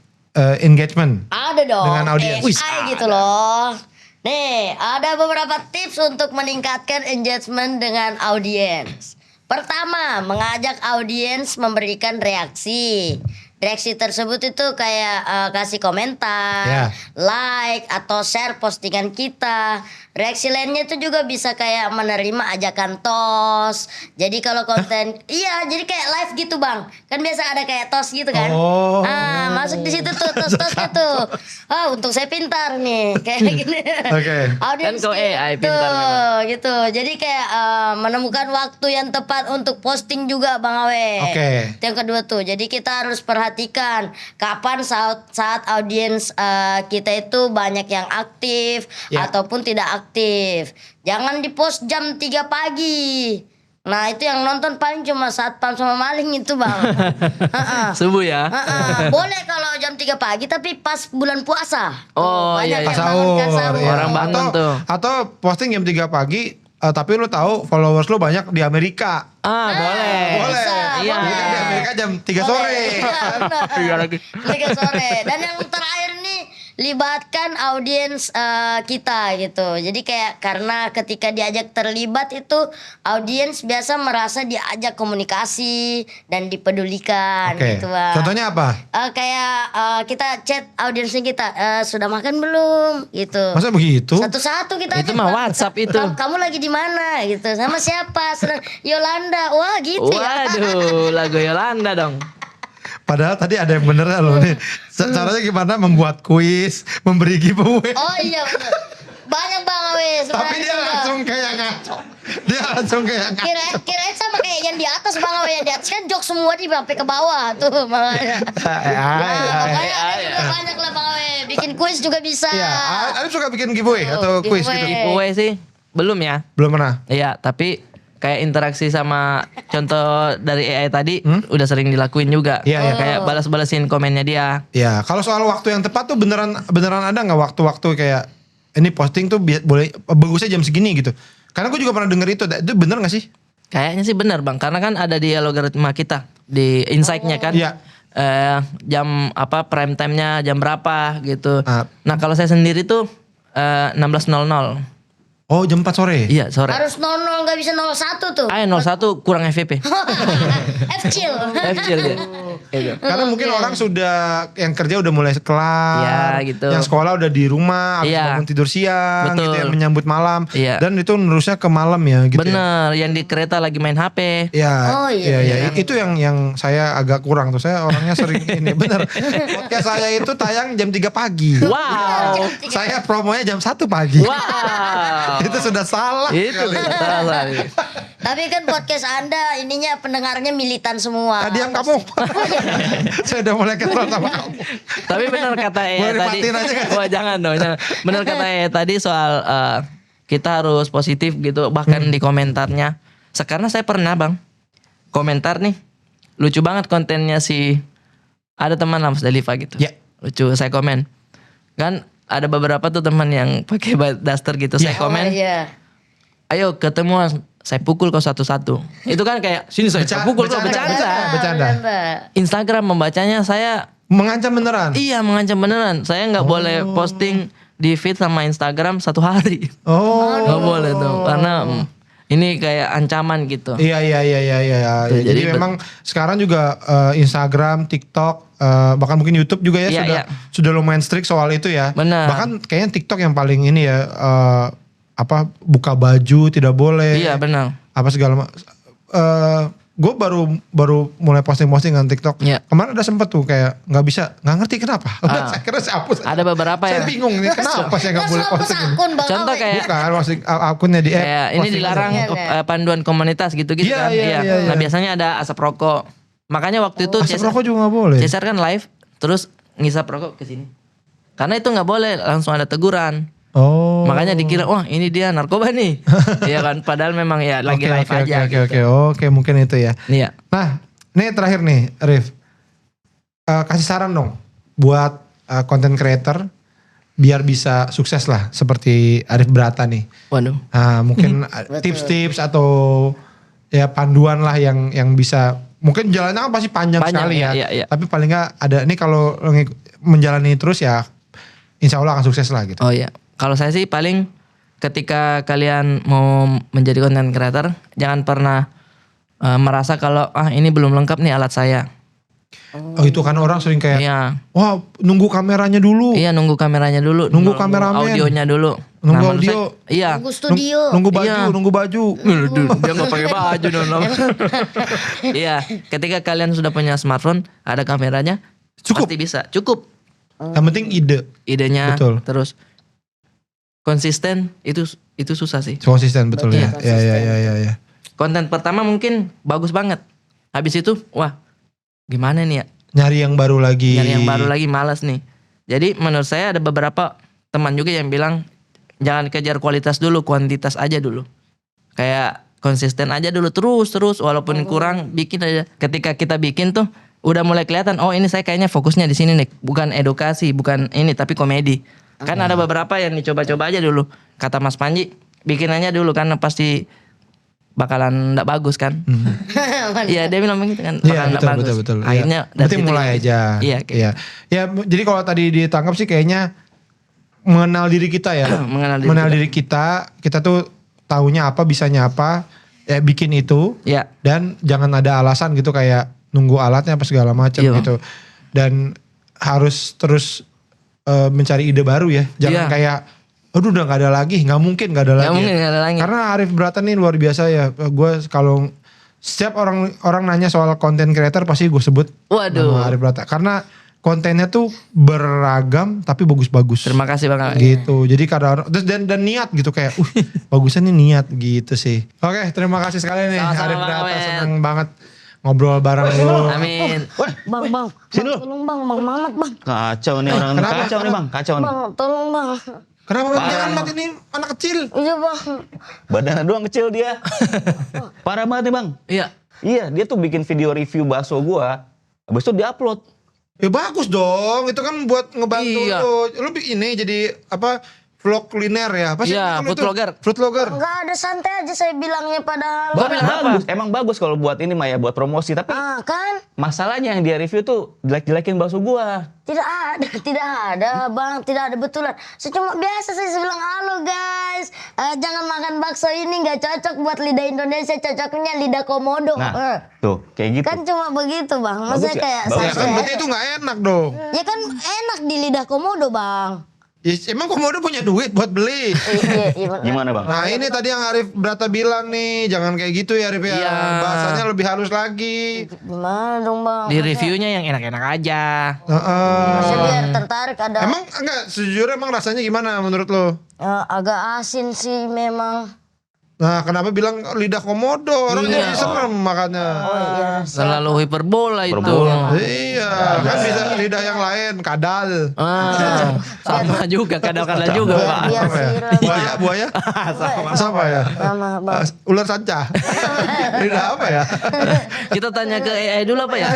engagement? Ada dong. Dengan audiens. AI gitu loh. Nih, ada beberapa tips untuk meningkatkan engagement dengan audiens. Pertama, mengajak audiens memberikan reaksi. Reaksi tersebut itu kayak kasih komentar, like atau share postingan kita. Reaksi lainnya itu juga bisa kayak menerima ajakan tos. Jadi kalau konten, iya, jadi kayak live gitu bang. Kan biasa ada kayak tos gitu kan. Oh. Masuk di situ tuh tos-tosnya tuh. Untung saya pintar nih, kayak gini. Oke. Audiens Kan kau AI gitu, pintar memang. gitu. Jadi kayak menemukan waktu yang tepat untuk posting juga bang Awe. Oke. Itu yang kedua tuh. Jadi kita harus perhatikan kapan saat audiens kita itu banyak yang aktif ataupun tidak aktif. Jangan di-post jam 3 pagi. Nah, itu yang nonton paling cuma satpam sama maling itu, Bang. Subuh ya. Boleh kalau jam 3 pagi tapi pas bulan puasa. Oh, Banyak iya, Pas yang bangunkan sahur. ya. Orang bangun tuh. Atau posting jam 3 pagi tapi lu tahu followers lu banyak di Amerika. Boleh. Boleh. Iya. Jadi kan di Amerika jam 3 sore. Iya lagi. 3 sore. Dan yang terakhir nih, libatkan audiens kita gitu. Jadi kayak karena ketika diajak terlibat itu audiens biasa merasa diajak komunikasi dan dipedulikan Oke. gitu bang. Contohnya apa? Kayak kita chat audiensnya kita sudah makan belum gitu. Masa begitu? Satu-satu kita Itu ajak, mah Bang. WhatsApp itu. Kamu lagi di mana gitu? Sama siapa? Sedang Yolanda. Wah gitu ya. Waduh, lagu Yolanda dong. Padahal tadi ada yang bener loh nih. Caranya gimana membuat kuis, memberi giveaway. Oh iya bener. Banyak bang Awe. Tapi dia langsung kayak ngaco. Dia langsung kayak ngaco. Kirain sama kayak yang di atas bang Awe, yang di atas kan jok semua di sampai ke bawah tuh makanya. Pokoknya ada juga banyak lah bang Awe. Bikin kuis juga bisa. Iya, Alif suka bikin giveaway atau kuis gitu. giveaway. Giveaway sih belum ya. Belum pernah. Iya, tapi kayak interaksi sama contoh dari AI tadi udah sering dilakuin juga. Iya, iya. Kayak balas-balasin komennya dia. Ya, kalau soal waktu yang tepat tuh beneran ada nggak waktu-waktu kayak ini posting tuh boleh bagusnya jam segini gitu. Karena gue juga pernah denger itu bener gak sih? Kayaknya sih benar bang, karena kan ada di logaritma kita di insight-nya kan. Iya. Jam apa prime time-nya jam berapa gitu. Ah. Nah kalau saya sendiri tuh 16.00. Oh jam 4 sore? Iya sore. Harus 00 nggak bisa 01 tuh. Ayo 01 kurang FVP. F-Chill. Kecil ya. Gitu. Karena mungkin orang sudah yang kerja udah mulai kelar, Iya, gitu. yang sekolah udah di rumah, habis Iya. bangun tidur siang, Betul. gitu ya, menyambut malam, Iya. dan itu nerusnya ke malam ya, gitu. Ya? Bener, yang di kereta lagi main HP. Ya, Oh, iya, iya. Itu yang saya agak kurang tuh. Saya orangnya sering ini, bener. Podcast saya itu tayang jam 3 pagi. Wow. Saya promonya jam 1 pagi. Wow. Itu sudah salah. Itu salah. Tapi kan podcast Anda ininya pendengarnya militan semua. Tadi yang kamu. Saya udah mulai kesel sama kamu. Tapi benar kata Boleh tadi. dimatiin aja kan? Wah jangan dong. Jangan. Benar kata tadi soal kita harus positif gitu. Bahkan di komentarnya. Karena saya pernah bang komentar nih lucu banget kontennya si ada teman Mas Deliva gitu. Ya. Lucu saya komen. Kan ada beberapa tuh teman yang pakai daster gitu. Saya Oh, komen. iya. Ayo ketemu saya pukul kau satu-satu. Itu kan kayak sini saya pukul kau bercanda. Bercanda. Instagram membacanya saya Mengancam beneran. iya mengancam beneran. Saya nggak boleh posting di feed sama Instagram 1 hari. Oh. Nggak boleh tuh karena ini kayak ancaman gitu. Iya. Tuh, Jadi jadi memang sekarang juga Instagram, TikTok, bahkan mungkin YouTube juga ya Iya, sudah lumayan strict soal itu ya. Benar. Bahkan kayaknya TikTok yang paling ini ya buka baju tidak boleh. Iya benar. Apa segala gue baru mulai posting kan TikTok. Iya. Kemarin ada sempet tuh kayak nggak ngerti kenapa. Saya kira saya hapus. Ada beberapa Saya ya. bingung nih kenapa saya nggak boleh posting ini. akun Bang Contoh Awe. kayak Bukan posting akunnya di kayak ini posting dilarang Iya. panduan komunitas gitu-gitu Iya, kan. iya, iya. Nah biasanya ada asap rokok. Makanya waktu itu aja. Asap rokok juga nggak boleh. Cesar kan live terus ngisap rokok ke sini. Karena itu nggak boleh langsung ada teguran. Oh. Makanya dikira wah ini dia narkoba nih. Iya kan padahal memang ya lagi live aja gitu. Oke, mungkin itu ya. Iya. Nah, ini terakhir nih, Rif. Kasih saran dong buat content creator biar bisa sukses lah seperti Arif Brata nih. Waduh. Mungkin tips-tips atau ya panduan lah yang bisa mungkin jalannya kan pasti panjang sekali ya. iya. Tapi paling nggak ada nih kalau menjalani terus ya insya Allah akan sukses lah gitu. Oh iya. Kalau saya sih paling ketika kalian mau menjadi content creator jangan pernah merasa kalau ini belum lengkap nih alat saya. Oh itu kan orang sering kayak Iya. wah nunggu kameranya dulu. Iya nunggu kameranya dulu. Nunggu kameramen. Audionya dulu. Nunggu menurut audio. saya- iya. Tunggu studio. Nunggu baju, Iya. nunggu baju. Dia nggak pakai baju dong. Iya. Ketika kalian sudah punya smartphone, ada kameranya, Cukup. pasti bisa. Cukup. Yang penting ide. Idenya. Betul. Terus konsisten itu susah sih. Konsisten betul Iya, ya. Ya. Konten pertama mungkin bagus banget. Habis itu, wah gimana nih ya? Nyari yang baru lagi. Nyari yang baru lagi malas nih. Jadi menurut saya ada beberapa teman juga yang bilang jangan kejar kualitas dulu, kuantitas aja dulu. Kayak konsisten aja dulu terus walaupun kurang bikin aja. Ketika kita bikin tuh udah mulai kelihatan oh ini saya kayaknya fokusnya di sini nih, bukan edukasi, bukan ini tapi komedi. Kan ada beberapa yang dicoba-coba aja dulu. Kata Mas Panji, bikin aja dulu kan pasti bakalan enggak bagus kan. Iya dia bilang begitu kan. Iya bakalan nggak betul. bagus. Akhirnya ya. Berarti situ mulai gitu. aja. Iya, kayak Iya. Ya jadi kalau tadi ditangkap sih kayaknya mengenal diri kita ya. Mengenal diri diri kita. Kita tuh taunya apa, bisanya apa, ya bikin itu. Iya. Dan jangan ada alasan gitu kayak nunggu alatnya apa segala macam Iya. gitu. Dan harus terus mencari ide baru ya. Jangan Iya. kayak aduh udah gak ada lagi, nggak mungkin gak ada lagi. Nggak mungkin ya. nggak ada lagi. Karena Arif Brata nih luar biasa ya. Gue kalau setiap orang nanya soal konten creator pasti gue sebut Waduh. nama Arif Brata. Karena kontennya tuh beragam tapi bagus-bagus. Terima kasih Bang. Gitu. Jadi kadang terus dan niat gitu kayak, bagusnya nih niat gitu sih. Oke, terima kasih sekali nih Sama-sama, Arif Bang Brata, Awet. seneng banget ngobrol bareng lu. Amin. Bang, Sini lu. tolong bang, Mamat bang. Kacau nih orang. Kenapa? Kacau nih bang. Kacau nih. Bang, tolong bang. Kenapa jangan mati ini anak kecil? Iya bang. Badannya doang kecil dia. Parah banget nih bang. Iya. Iya dia tuh bikin video review bakso gua. Habis itu diupload. Ya bagus dong, itu kan buat ngebantu Iya. lu. Lu ini jadi apa vlog kuliner ya. Apa sih? Iya, kalau food itu? vlogger. Food vlogger. Enggak ada, santai aja saya bilangnya padahal. Gua bilang apa? Bagus, emang bagus kalau buat ini mah ya, buat promosi. Tapi Kan masalahnya yang dia review tuh jelek-jelekin bakso gua. tidak ada, tidak ada bang, tidak ada betulan. Saya cuma biasa saya bilang halo guys, jangan makan bakso ini nggak cocok buat lidah Indonesia, cocoknya lidah komodo. Nah, tuh kayak gitu. Kan cuma begitu bang, maksudnya ya? kayak Bagus Ya kan berarti itu nggak enak dong. ya kan enak di lidah komodo bang. Ya, emang komodo punya duit buat beli. Iya, benar. Gimana bang? Nah ini tadi yang Arif Brata bilang nih, jangan kayak gitu ya Arif ya. Iya. Bahasanya lebih halus lagi. Gimana dong bang? Di reviewnya yang enak-enak aja. Maksudnya biar tertarik ada. Emang enggak, sejujurnya emang rasanya gimana menurut lo? Agak asin sih memang. Nah kenapa bilang lidah komodo? Orang jadi serem makanya. Oh iya. Selalu hiperbola itu. Iya, kan bisa lidah yang lain, kadal. Sama juga, kadang-kadang juga Pak. Biar Apa ya? viral. Buaya? Sama ya? Sama bang. Ular sanca. Lidah apa ya? Kita tanya ke AI dulu apa ya?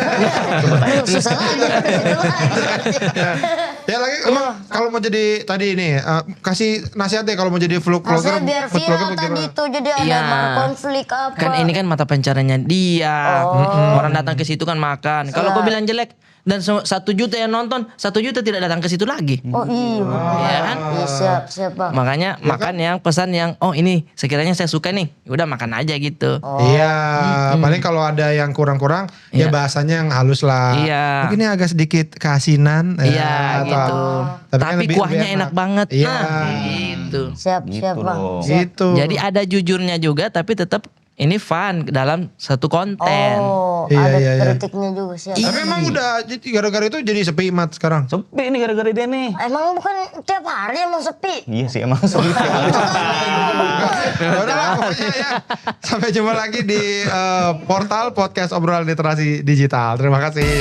Susah lagi. Ya lagi emang kalau mau jadi tadi ini kasih nasihat deh kalau mau jadi vlogger. Maksudnya biar food viral vlogger tadi bagaimana? itu, jadi ada Iya. konflik apa. Kan ini kan mata pencariannya dia. Orang datang ke situ kan makan. Kalau kau bilang jelek dan 1 juta yang nonton, 1 juta tidak datang ke situ lagi. Oh iya. Iya kan? Iya, siap bang. Makanya makan yang pesan yang ini sekiranya saya suka nih, udah makan aja gitu. Iya, paling kalau ada yang kurang-kurang ya Iya. bahasanya yang halus lah. Iya. Mungkin ini agak sedikit keasinan. Iya, atau- gitu. kan Tapi lebih kuahnya enak banget. Iya. Nah, gitu. Siap bang. dong. Gitu. Jadi ada jujurnya juga tapi tetap ini fun dalam satu konten. Oh, Iya, ada iya, iya. kritiknya juga siap. Tapi emang udah gara-gara itu jadi sepi Mat sekarang. Sepi nih gara-gara dia nih. Emang bukan tiap hari emang sepi. Iya sih emang sepi. Ya udahlah pokoknya ya. Sampai jumpa lagi di portal podcast obrolan literasi digital. Terima kasih.